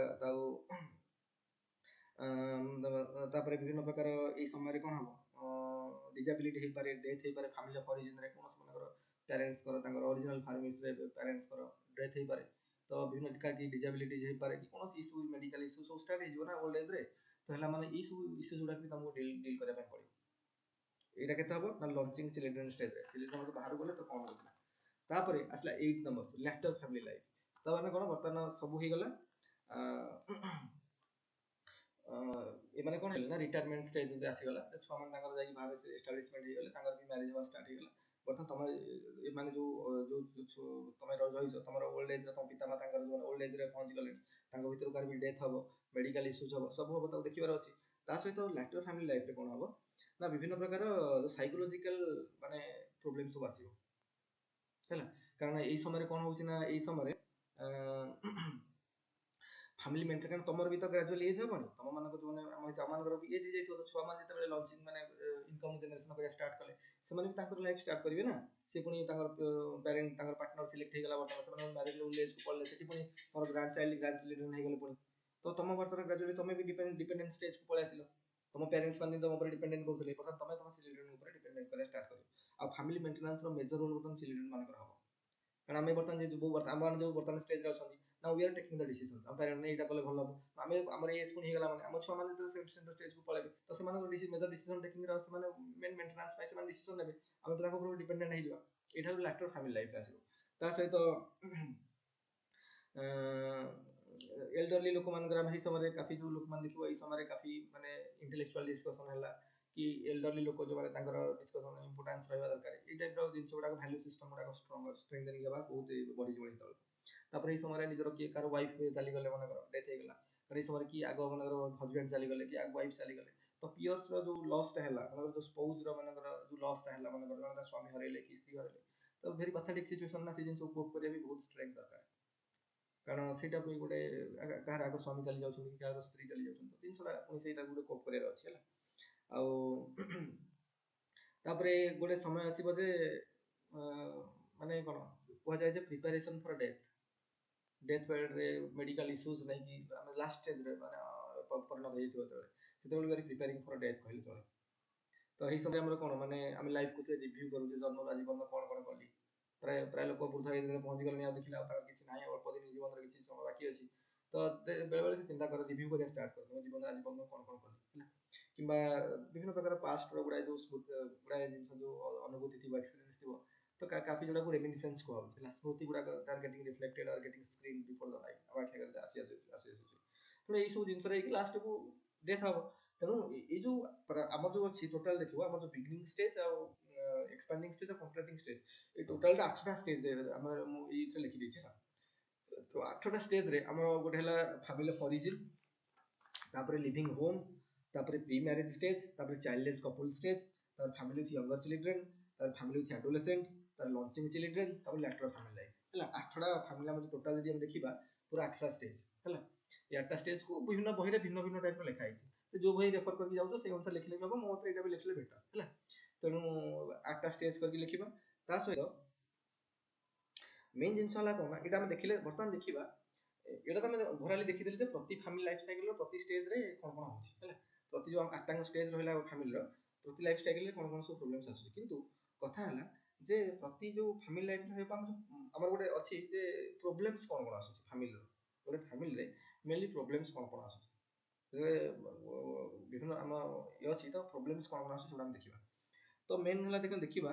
तापर विभिन्न प्रकार ये समय कौन हम डिजाबिलिटी हो पारे डेथ हो पारे फैमिली ऑफ ओरिजिन रे कोनोस मनकर पेरेंट्स कर ओरिजिनल फैमिलीज रे पेरेंट्स कर डेथ हो पारे तो विभिन्न प्रकार की डिजाबिलिटीज हो पारे कि कोनोस इशू मेडिकल इशू सब स्टार्ट हो ना ओल्ड एज रे तो हला माने ई सब इशू जोडा भी तुमको डील करबा पड़ो एटा केते हबो ना लॉन्चिंग चिल्ड्रन स्टेज रे चिल्ड्रन तो बाहर गले तो कोन होतला तापर आसला 8 नंबर लेटर फैमिली लाइफ तो माने कोन बर्तमान सब हो गला एमाने कोन हेले ना रिटायरमेंट स्टेज जे आसीगला जे छुआ मान ताकर जाई बाहर से एस्टैब्लिशमेंट हो गले ताकर भी मैरिज होवा स्टार्ट हो गला बर्तमान तुम एमाने जो तुम रहिस तुम ओल्ड एज रे तुम पिता माता जो ओल्ड एज रे पहुंच गले तांको भीतर कार भी डेथ हबो मेडिकल इश्यूज हबो सब हबो तो देखिबार अछि ता सहित लैटर फैमिली लाइफ रे कोन हबो ना विभिन्न प्रकार जो साइकोलॉजिकल माने प्रॉब्लम सब आसीबो हैला कारण एई समय कोन होउछि ना एई समय फैमिली मेंटेन कारण तुमर भी तो ग्रेजुअली एज हबनी तुम मानक जो माने हम मानकर भी एज जाइतो तो छुआ मान जते लॉन्चिंग माने इनकम जनरेशन करे स्टार्ट कले से माने भी ताकर लाइफ स्टार्ट करिवे ना से पुनी ताकर पेरेंट ताकर पार्टनर सिलेक्ट हे गला बर्तमान से माने मैरिज ओल्ड एज को पड़ले सेठी पुनी तोर ग्रैंड चिल्ड्रन हे गले पुनी तो तुम बर्तमान ग्रेजुअली तुम भी डिपेंडेंट स्टेज को पळे आसिलो तुम पेरेंट्स माने तुम ऊपर डिपेंडेंट करथले बर्तमान तुम तुम चिल्ड्रन ऊपर डिपेंडेंट करे स्टार्ट करियो आ फैमिली मेंटेनेंस रो मेजर रोल बर्तमान चिल्ड्रन मानकर हबो कारण आमे बर्तमान जे बर्तमान जो बर्तमान स्टेज रे अछंती now we are taking the decisions हम पेरेंट ने एटा कले भल हम आमे हमर एज कोन हे गला माने हम छुआ माने तो सेंटर स्टेज को पळेबे तो से माने मेजर डिसीजन टेकिंग रे से माने मेन मेंटेनेंस पाइ से माने डिसीजन नेबे हम तो ताको ऊपर डिपेंडेंट हे जिवा एटा लैटर फैमिली लाइफ आसीबो ता सहित एल्डरली लोक मान ग्राम हे समय काफी जो लोक मान देखिबो ए समय काफी माने इंटेलेक्चुअल डिस्कशन हला कि एल्डरली लोक जो माने तांकर डिस्कशन इंपोर्टेंस रहबा दरकार ए टाइप रो जिंस गुडा वैल्यू सिस्टम गुडा स्ट्रांग स्ट्रेंथनिंग हेबा बहुत बढी जोಳಿ तळ तापर ए समय निजर किए कार वाइफ चली गले मन डेथ हे गला तर ए समय कि आगो मन हस्बैंड चली गले कि आगो वाइफ चली गले तो पियर्स रो जो लॉस्ट हैला मन जो स्पाउस रो मन जो लॉस्ट हैला मन जन स्वामी हरेले कि स्त्री हरेले तो वेरी पैथेटिक सिचुएशन ना से जिंस कोप करे भी बहुत स्ट्रेंथ दरकार कारण सेटा कोई गोटे कहार आग स्वामी चली जाउछन कि कहार स्त्री चली जाउछन तो जिनसला पुनी सेटा गोटे कोप करे अछि हला आउ तापरे गोटे समय आसीबो जे माने कोन कह जाय जे प्रिपरेशन फॉर डेथ बेड रे मेडिकल इश्यूज नै कि हम लास्ट स्टेज रे माने परिणत हो जइतो सेते वेरी प्रिपेयरिंग फॉर डेथ कहले चले तो एही समय हमर कोन माने हम लाइफ को रिव्यू करू जे जन्म जीवन में कोन कोन करली प्राय प्राय लोक बुढ़ा एज रे पहुंच गले आ देखिला तार किछि नाही अल्प दिन जीवन रे किछि समय बाकी अछि तो बेले बेले से चिंता कर रिव्यू कर स्टार्ट कर तुम जीवन आज कोन कोन करली किबा विभिन्न प्रकार पास्ट रो गुडा जो गुडा जिंस जो अनुभूति थी एक्सपीरियंस थी तो काफी जोड़ा को रेमिनिसेंस को हला स्मृति गुडा are getting reflected are getting screen before the life अब आखे कर आसी आसी तो एई सब जिंस रे कि लास्ट को डेथ हो तेणु ये जो आम जो अच्छी टोटाल देखो आम जो बिगिनिंग स्टेज आ एक्सपैंडिंग स्टेज और कॉन्ट्रैक्टिंग स्टेज ये टोटाल 8टा स्टेज आम ये लिखि देछि ना तो 8टा स्टेज रे आम गोटे हला फैमिली ऑफ ओरिजिन तापर लिविंग होम तापर प्री मैरिज स्टेज तापर चाइल्डलेस कपल स्टेज तापर फैमिली विथ यंगर चिल्ड्रन तापर फैमिली विथ एडोलेसेंट तापर लॉन्चिंग चिल्ड्रन तापर लेटर फैमिली लाइफ हला 8टा फैमिली हम टोटाल यदि हम देखिबा पूरा 8टा स्टेज हला ये 8टा स्टेज को विभिन्न बही रे भिन्न भिन्न टाइप रो लिखा आइछि तो जो बही रेफर करके जाउछो से अनुसार लिखले भी हम मो तो एटा भी लिखले बेटर हला तेणु 8टा स्टेज करके लिखिबा ता सहित मेन जिंस हला कोन एटा हम देखिले बर्तमान देखिबा एटा तो हम घोराली देखि देले जे प्रति फैमिली लाइफ साइकिल रो प्रति स्टेज रे कोन कोन होछि हला प्रति जो 8टा स्टेज रहला फैमिली रो प्रति लाइफ साइकिल रे कोन कोन सब प्रॉब्लम्स आछुछि किंतु कथा हला जे प्रति जो फैमिली लाइफ रे हेबा हमर गोटे अछि जे प्रॉब्लम्स कोन कोन आछुछि फैमिली रो गोटे फैमिली रे मेनली प्रॉब्लम्स कोन कोन आछुछि विभिन्न आम ये अच्छी तो प्रॉब्लम्स कौन कौन आछुछि हम देखिबा तो मेन हला देखिबा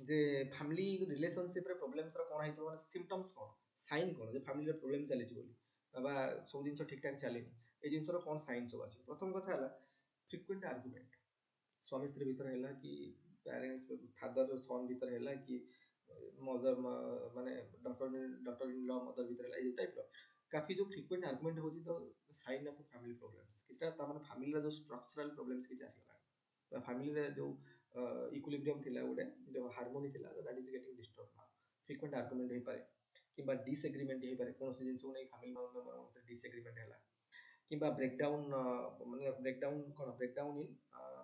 जे फैमिली रिलेशनशिप रे प्रॉब्लम्स रा कोन हेतो माने सिम्पटम्स कोन साइन कोन जे फैमिली रे प्रॉब्लम चली छि बोली बाबा सब जिंस ठीक ठाक चलेनी ए जिंस रो कोन साइन सब आछि प्रथम कथा हला फ्रीक्वेंट आर्गुमेंट स्वामी स्त्री भीतर हैला कि पेरेंट्स फादर सन भीतर हैला कि मदर माने डॉक्टर इन लॉ मदर भीतर हैला ए टाइप रो काफी जो फ्रिक्वेंट आर्गुमेंट होची तो साइन ऑफ फैमिली प्रॉब्लम्स किछटा त माने फैमिली रा जो स्ट्रक्चरल प्रॉब्लम्स किछ आसीगला फैमिली रे जो इक्विलिब्रियम थिला गोटे जो हार्मोनी थिला that is getting disturb now frequent argument होई पारे किबा डिसएग्रीमेंट होई पारे कोनोसी जिंस को नै फैमिली मेंबर मते डिसएग्रीमेंट होला किबा ब्रेकडाउन माने ब्रेकडाउन कोन ब्रेकडाउन इन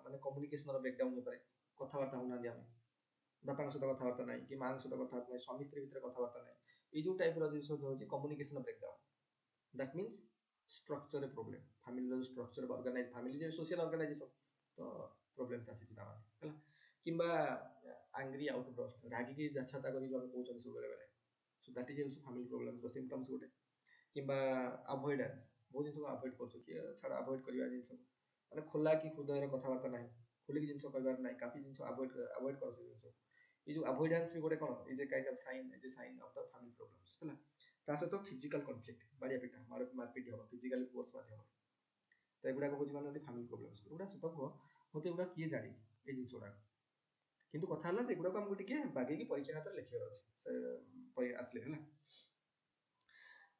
माने कम्युनिकेशन रो ब्रेकडाउन होई पारे कथावार्ता होना दिया बापा सहित कथावार्ता ना कि माँ सहित कथावार्ता ना स्वामी स्त्री भितर कथावार्ता ना ये जो टाइप जिस communication breakdown that means structure problem family structure organize family जे सोशल ऑर्गेनाइजेशन तो प्रॉब्लम्स आसी ता माने किंबा एंग्री आउटब्रस्ट रागी की जाछता करी जो कहउछन सब बेले बेले so that is also family problems रो सिम्पटम्स गोटे किंबा अवॉइडेंस बहुत जिन अवॉइड करछु कि छाड़ा अवॉइड करबा जिंस माने खोला कि हृदय कथावार्ता ना खोली की जिंस कहबार ना काफी जिंस अवॉइड अवॉइड कर से जिंस ये जो अवॉइडेंस भी गोटे कोन is a kind of sign is a sign of the family problems हैला ता सहित फिजिकल कॉन्फ्लिक्ट बाड़िया पिटा मारपीट हो फिजिकल फोर्स माध्यम तो एगुडा को बुझी माने फैमिली प्रॉब्लम्स गुडा सत को होते गुडा किए जानी ए जिंस गुडा किंतु कथा हला से गुडा को हमको टिके बागे की परीक्षा खातर लिखियर अछि से पय आसले हैला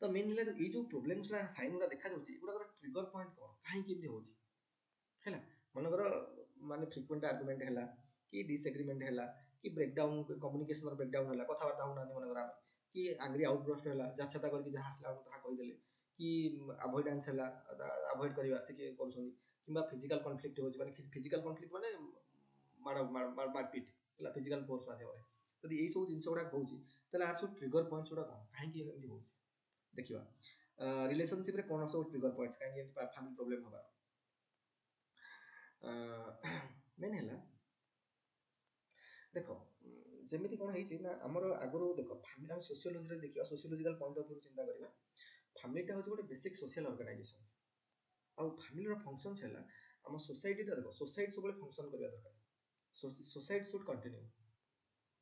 तो मेन हला ये जो प्रॉब्लम्स ला साइन गुडा देखा जाउची गुडा ट्रिगर पॉइंट कोन काहे केमती होची हैला मनकर माने फ्रीक्वेंट आर्गुमेंट हैला कि डिसएग्रीमेंट हैला कि ब्रेकडाउन कम्युनिकेशन ब्रेकडाउन हैला कथावार्ता होना मनकर आम कि एंग्री आउटब्रस्ट हैला जाछता करके जहाँ आसला ताहा कहि देले कि अवॉइडेंस हैला अवॉइड करबा से कि करछनी किबा फिजिकल कॉन्फ्लिक्ट होची माने फिजिकल कॉन्फ्लिक्ट माने मारपीट हैला फिजिकल फोर्स माध्यम यदि यही सब जिनस गुडा होची तले आर सब ट्रिगर पॉइंट्स गुडा कोन काहे कि एमती होची देखिबा रिलेशनशिप रे कोन सब ट्रिगर पॉइंट्स काहे कि फैमिली प्रॉब्लम होबा मेन है देख जमी कौन है आमर आगु देख फैमिली आम सोशियोलोजी देखा सोशियोलोजिकल पॉइंट ऑफ व्यू चिंता करवा फैमिलीटा हूँ गोटे बेसिक सोशल ऑर्गेनाइजेशन आउ फैमिली फंक्शंस है आम सोसाइटी देख सोसाइटी सब फंक्शन करवा दरकार सोसाइटी शुड कंटिन्यू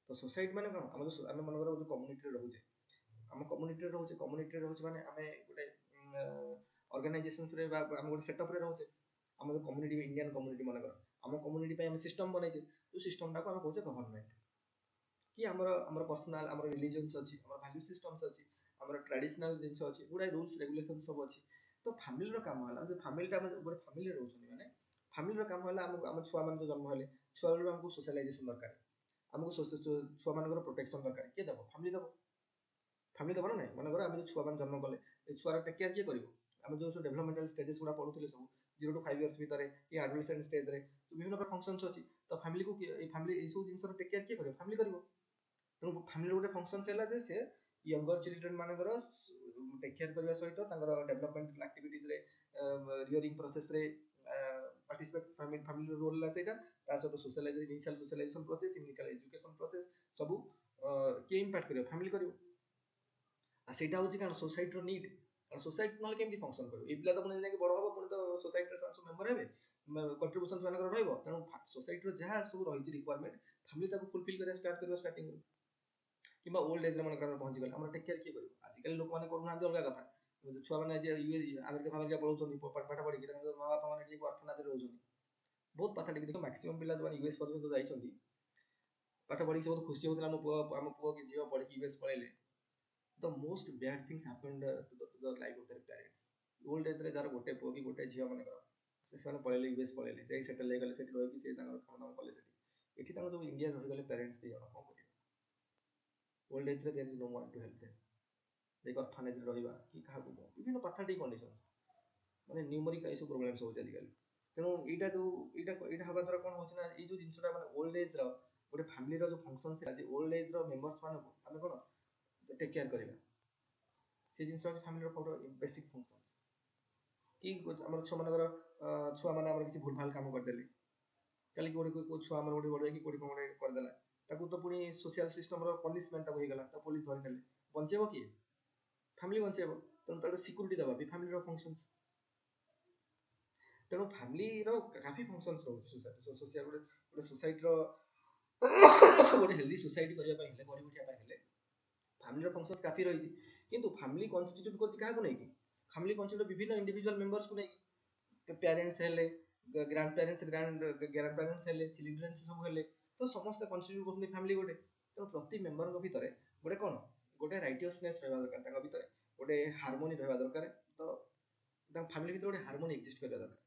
तो सोसाइटी माने कौन आम जो आम मनकर जो कम्युनिटी रोचे आम कम्युनिटी रोचे माने आम गोटे ऑर्गेनाइजेशंस रे आम गोटे सेटअप रे रोचे आम जो कम्युनिटी इंडियन कम्युनिटी मनकर आम कम्युनिटी आम सिस्टम बनैचे जो सिस्टम टाको आम कहूचे गवर्नमेंट कि आमर पर्सनाल आमर रिलीजन्स अच्छी आमर वैल्यू सिस्टम्स अच्छी आमर ट्रेडिशनल जिनस अच्छी गुडा रूल्स रेगुलेशन सब अच्छी तो फैमिली काम है जो फैमिलीटा गोटे फैमिली रोचे मैंने फैमिली काम है आम छुआ मान जो जन्म हेले छुआ बेलू आमको सोशलाइजेशन दरकार आमको छुआ मान प्रोटेक्शन दरकार किए दब फैमिली दब ना ना मनकर आम जो छुआ मान जन्म कले छुआर टेक केयर किए कर आम जो डेभलपमेंटल स्टेजेस गुड़ा पढ़ुले सब 0 to 5 इयर्स भितर कि एडोलेसेंट स्टेज रे विभिन्न प्रकार फंक्शंस अछि तो फैमिली को फैमिली ए सब जिंस टेक केयर किए करियो फैमिली करियो तेणु फैमिली गोटे फंक्शंस है जे से यंगर चिल्ड्रेन मानकर टेक केयर करबा सहित तांकर डेवलपमेंटल एक्टिविटीज रे रियरिंग प्रोसेस रे पार्टिसिपेट फैमिली रोल ला सेटा ता सहित socialisation initial socialisation process initial education process सब के इम्पैक्ट करियो फैमिली करियो आ सेटा होची कान सोसाइटी रो नीड सोसाइटी नले केमती फंक्शन करियो ए पिला तो पुणी जाके बड़ हबो पुणी तो सोसाइटी रे सब मेंबर हेबे कंट्रीब्यूशंस मानकर रहइबो तेणु सोसाइटी रो जहाँ सब रहिछि रिक्वायरमेंट फैमिली ताको फुलफिल करिया स्टार्ट करियो स्टार्टिंग किंबा ओल्ड एज रे मनकर पहुंची गले हमर टेक केयर किए करियो आजिकल लोक माने करू ना अलगा कथा छुआ माने जे अमेरिका अमेरिका पढौछन पाठ पढ़ी कि माँ बापा माने ठीक ऑर्फनाज रे रहउछन बहुत पाथा देखि मैक्सिमम पिला जो यूएस पर्यंत जाइछन्ती पाठ पढ़ी बहुत खुशी होतला हम पुओ कि झियो पढ़ी कि US पळेले the most bad things happened to the life of their parents old age रे जार गोटे पुओ कि गोटे झियो मनकर से साने पळेले यूएस पळेले जे सेटल हे गले सेटल होई कि से तांगर खाना कले सेठी एठी तांगर जो इंडिया रहि गले पेरेंट्स दे जण कोन करियो ओल्ड एज रे there is no one to help them दे ऑर्फनेज रे रहिबा कि काहा को विभिन्न पैथेटिक कंडीशन माने न्यूमेरिक ऐसो प्रॉब्लम्स हो जाय आजिकल तेणु एटा जो एटा हवा द्वारा कोन होछ ना ए जो जिंसटा माने ओल्ड एज रो गोटे फैमिली रो जो फंक्शन से आज ओल्ड एज रो मेंबर्स माने हम कोन टेक केयर करिबा से जिनस फैमिली रो बेसिक फंक्शंस कि हमर छुआ मानकर छुआ माने हमर किसी भूल भाल काम कर देले काली कोडी को छुआ हमर गोडी गोडी कि कोडी कोडे कर देला ताकू तो पुनी सोशल सिस्टम रो पनिशमेंट ताकू हे गला त पुलिस धरि नेले बंचेबो कि फैमिली बंचेबो तन तार सिक्युरिटी दबा भी फैमिली रो फंक्शंस तेणु फैमिली रो काफी फंक्शंस रो सोसाइटी सोशल गोटे सोसाइटी रो गोटे हेल्दी सोसाइटी करिया पय हेले गरी उठिया पय हेले फैमिली रो फंक्शंस काफी रही किंतु फैमिली कन्स्टिट्यूट करछि काहा को नै कि फैमिली कन्स्टिट्यूट विभिन्न इंडिविजुअल मेंबर्स को नै पेरेंट्स हेले ग्रैंड पेरेंट्स हेले चिल्ड्रन सब हेले तो समस्त कन्स्टिट्यूट करछन फैमिली गोटे तो प्रति मेंबर को भीतर गोटे कोन गोटे राइटियसनेस रहबा दरकार ताका भीतर गोटे हार्मोनी रहबा दरकार तो फैमिली भितर गोटे हार्मोनी एक्जिस्ट करबा दरकार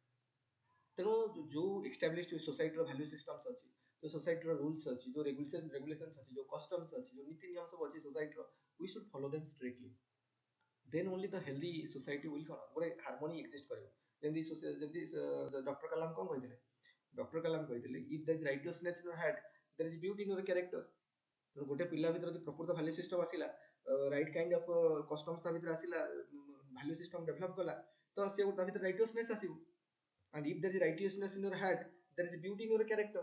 तेणु जो एस्टाब्लिश्ड सोसाइटी वैल्यू सिस्टम्स अच्छी जो सोसाइटी रूल्स अच्छी जो रेगुलेशंस अच्छी जो कस्टम्स अच्छी जो नीति नियम सब अच्छी society we should follow them strictly then only the healthy society will कौन गोटे हार्मोनी एक्जिस्ट करिवो जेमती डॉक्टर कलाम कौन कहते डॉक्टर कलाम कहते if there is righteousness in your heart there is beauty in your character तो गोटे पिला भीतर जब प्रकृत वैल्यू सिस्टम आसिला राइट काइंड ऑफ कस्टम्स ता भीतर आसिला वैल्यू सिस्टम डेवलप कला तो से ता भीतर righteousness आसीबो and if there is righteousness in your heart there is beauty in your character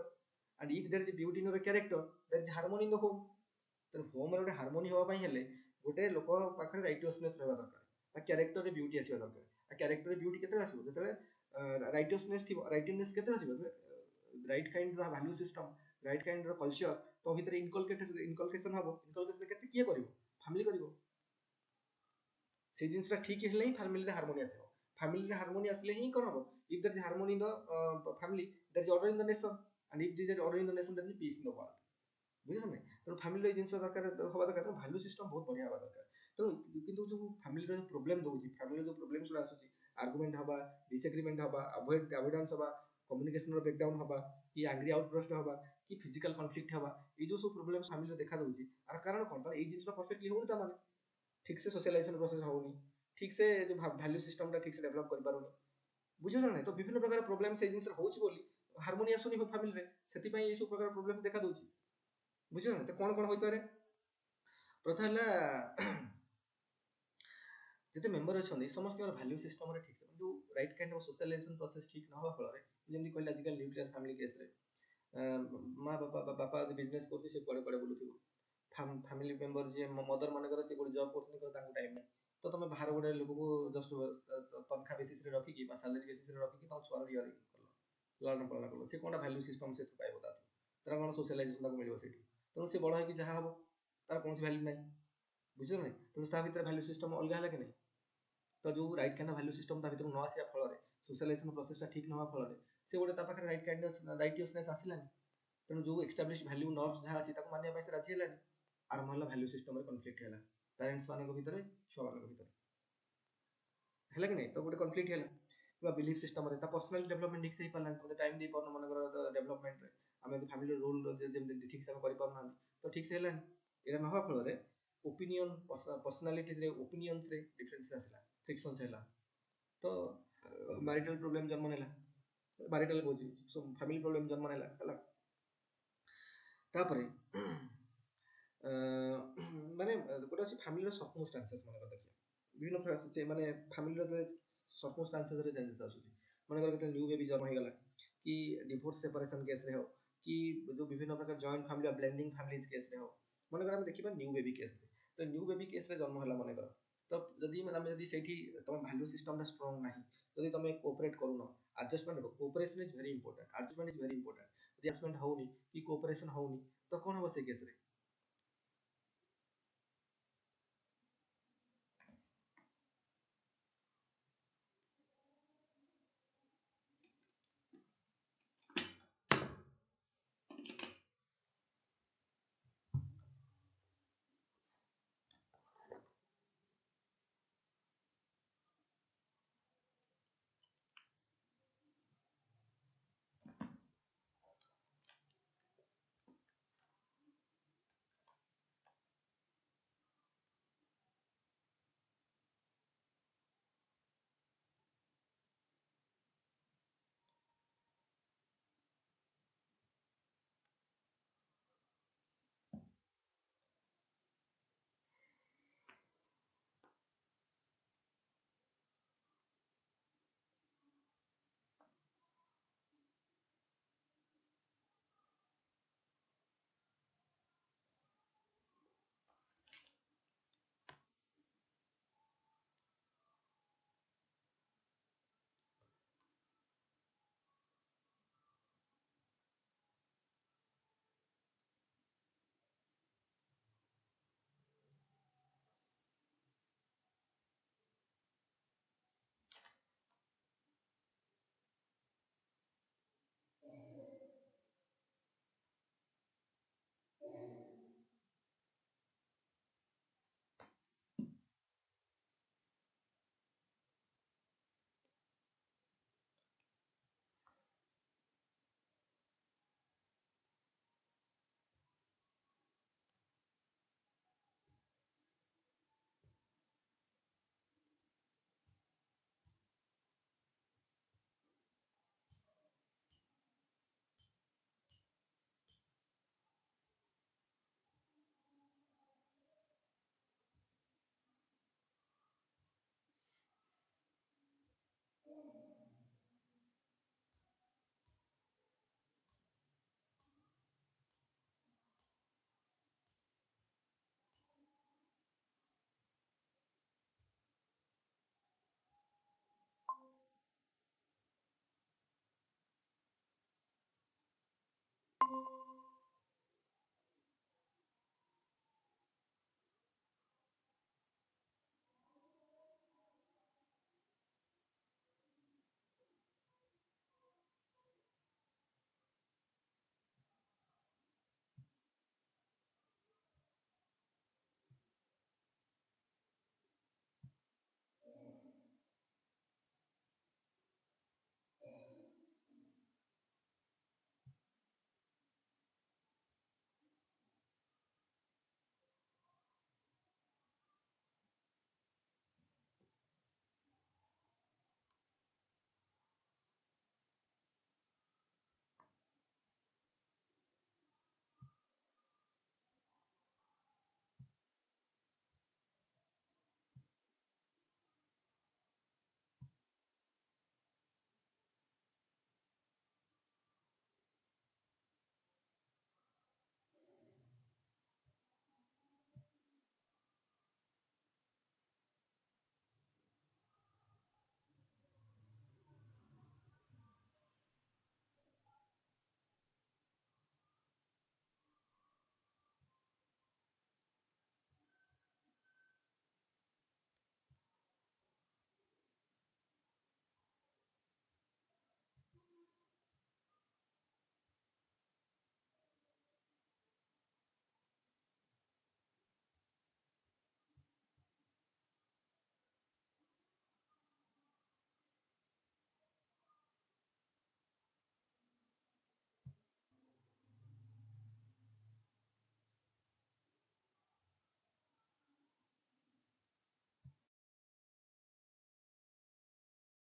and if there is beauty in your character there is harmony in the home तो home रे गोटे harmony होबा पई हेले गोटे लोक पाखरे righteousness रहबा दरकार आ कैरेक्टर रे ब्यूटी आसीबा दरकार आ कैरेक्टर रे ब्यूटी केते आसीबो जतले राइटियसनेस थिबो राइटियसनेस केते आसीबो राइट काइंड रो वैल्यू सिस्टम राइट काइंड रो कल्चर तो भीतर इनकलकेशन हबो इनकलकेशन केते किए करिवो फैमिली करिवो से जिनसटा ठीक हेले ही फैमिली रे हार्मोनी आसीबो फैमिली रे हार्मोनी आसले ही कोन हबो if there is harmony in the family there is order in the nation and if there is order in the nation there is peace in the world बुझिस नै तो family जिंस दरकार होबा दरकार value system बहुत बढ़िया होबा दरकार तो किंतु जो फैमिली रो प्रॉब्लम दोछि फैमिली जो प्रॉब्लम्स रो आसुछि आर्गुमेंट हबा डिसएग्रीमेंट हबा अवॉइडेंस हबा कम्युनिकेशन रो ब्रेकडाउन हबा कि एंग्री आउटबर्स्ट हबा कि फिजिकल कॉन्फ्लिक्ट हबा ए जो सब प्रॉब्लम्स फैमिली रो देखा दोछि आर कारण कोन ए जिंस परफेक्टली होउनी त माने ठीक से सोशलाइजेशन प्रोसेस होउनी ठीक से जो वैल्यू सिस्टम टा ठीक से डेवलप कर पारुनी बुझो ना तो विभिन्न प्रकार प्रॉब्लम से जिंस होउची बोली हार्मोनी आसुनी फैमिली रे सेति पई ए सब प्रकार प्रॉब्लम देखा दोछि बुझो ना तो कोन होई पारे प्रथा हला जते मेंबर अछंदी समस्त वैल्यू सिस्टम रे ठीक से जो right kind of socialisation process ठीक न होवा फल रे जेमि कहले आजकल न्यूक्लियर फैमिली केस रे माँ बापा बिजनेस करते से कुआडे कुआडे बुलुथिबो फैमिली मेंबर जे मदर मानकर से कोड जॉब करथि कर तांको टाइम नै तो तुम बाहर गोटे लोक को जस्ट तनखा बेसिस रे रखिकी सैलरी बेसिस रे रखिकी तुम छुआर रियर कल लालन पालन कल से कोन वैल्यू सिस्टम से पाइबो ता तार कोन सोशलाइजेशन ताको मिलिबो सेठी तेणु से बड़ है कि जहाँ हबो तार कौन वैल्यू ना बुझ ना तेणु ता भीतर वैल्यू सिस्टम अलग है कि नहीं तो जो राइट काइंड वैल्यू सिस्टम ता भीतर न आसिया फल सोशलाइजेशन प्रोसेस टा ठीक न होवा फल से गोटे ता पाखरे राइट काइंड राइटियसनेस आसिलानी तेणु जो एस्टाब्लिश वैल्यू नॉर्म्स जहाँ अछि ताको मानिया से राजी हेलानी आर महला वैल्यू सिस्टम रे कॉन्फ्लिक्ट होला पेरेंट्स मानक भीतर छुआ मानक भीतर है कि नहीं तो गोटे कॉन्फ्लिक्ट है बिलीफ सिस्टम रे पर्सनल डेवलपमेंट ठीक से ही पारना तो टाइम दे पारन मनकर डेवलपमेंट रे आमे फैमिली रोल जेमति ठीक से करि पारना तो ठीक से हेलानी एरा न होवा फल रे ओपिनियन पर्सनालिटीज रे ओपिनियंस रे डिफरेंस आसला फ्रिक्शंस हैला तो मैरिटल प्रॉब्लम जन्म नेला marital Kochi so family problem जन्म नेला हला तापरे माने गोटे अछि फैमिली रो सर्कमस्टेंसेस माने देखिए विभिन्न प्रकार से माने फैमिली रो सर्कमस्टेंसेस रे चेंजेस आसुची माने केते न्यू बेबी जन्म हो गला कि डिवोर्स सेपरेशन केस रे हो कि जो विभिन्न प्रकार joint family blending families case रे हो माने हम देखिबा न्यू बेबी केस रे तो न्यू बेबी केस रे जन्म होला माने तो जदि माने जदि सेठी तुम वैल्यू सिस्टम ता स्ट्रांग नाही जदि तुम कोऑपरेट करूनो एडजस्टमेंट देखो cooperation is very important adjustment is very important जदि एडजस्टमेंट होउनी कि कोऑपरेशन होउनी तो कोन हो से केस रे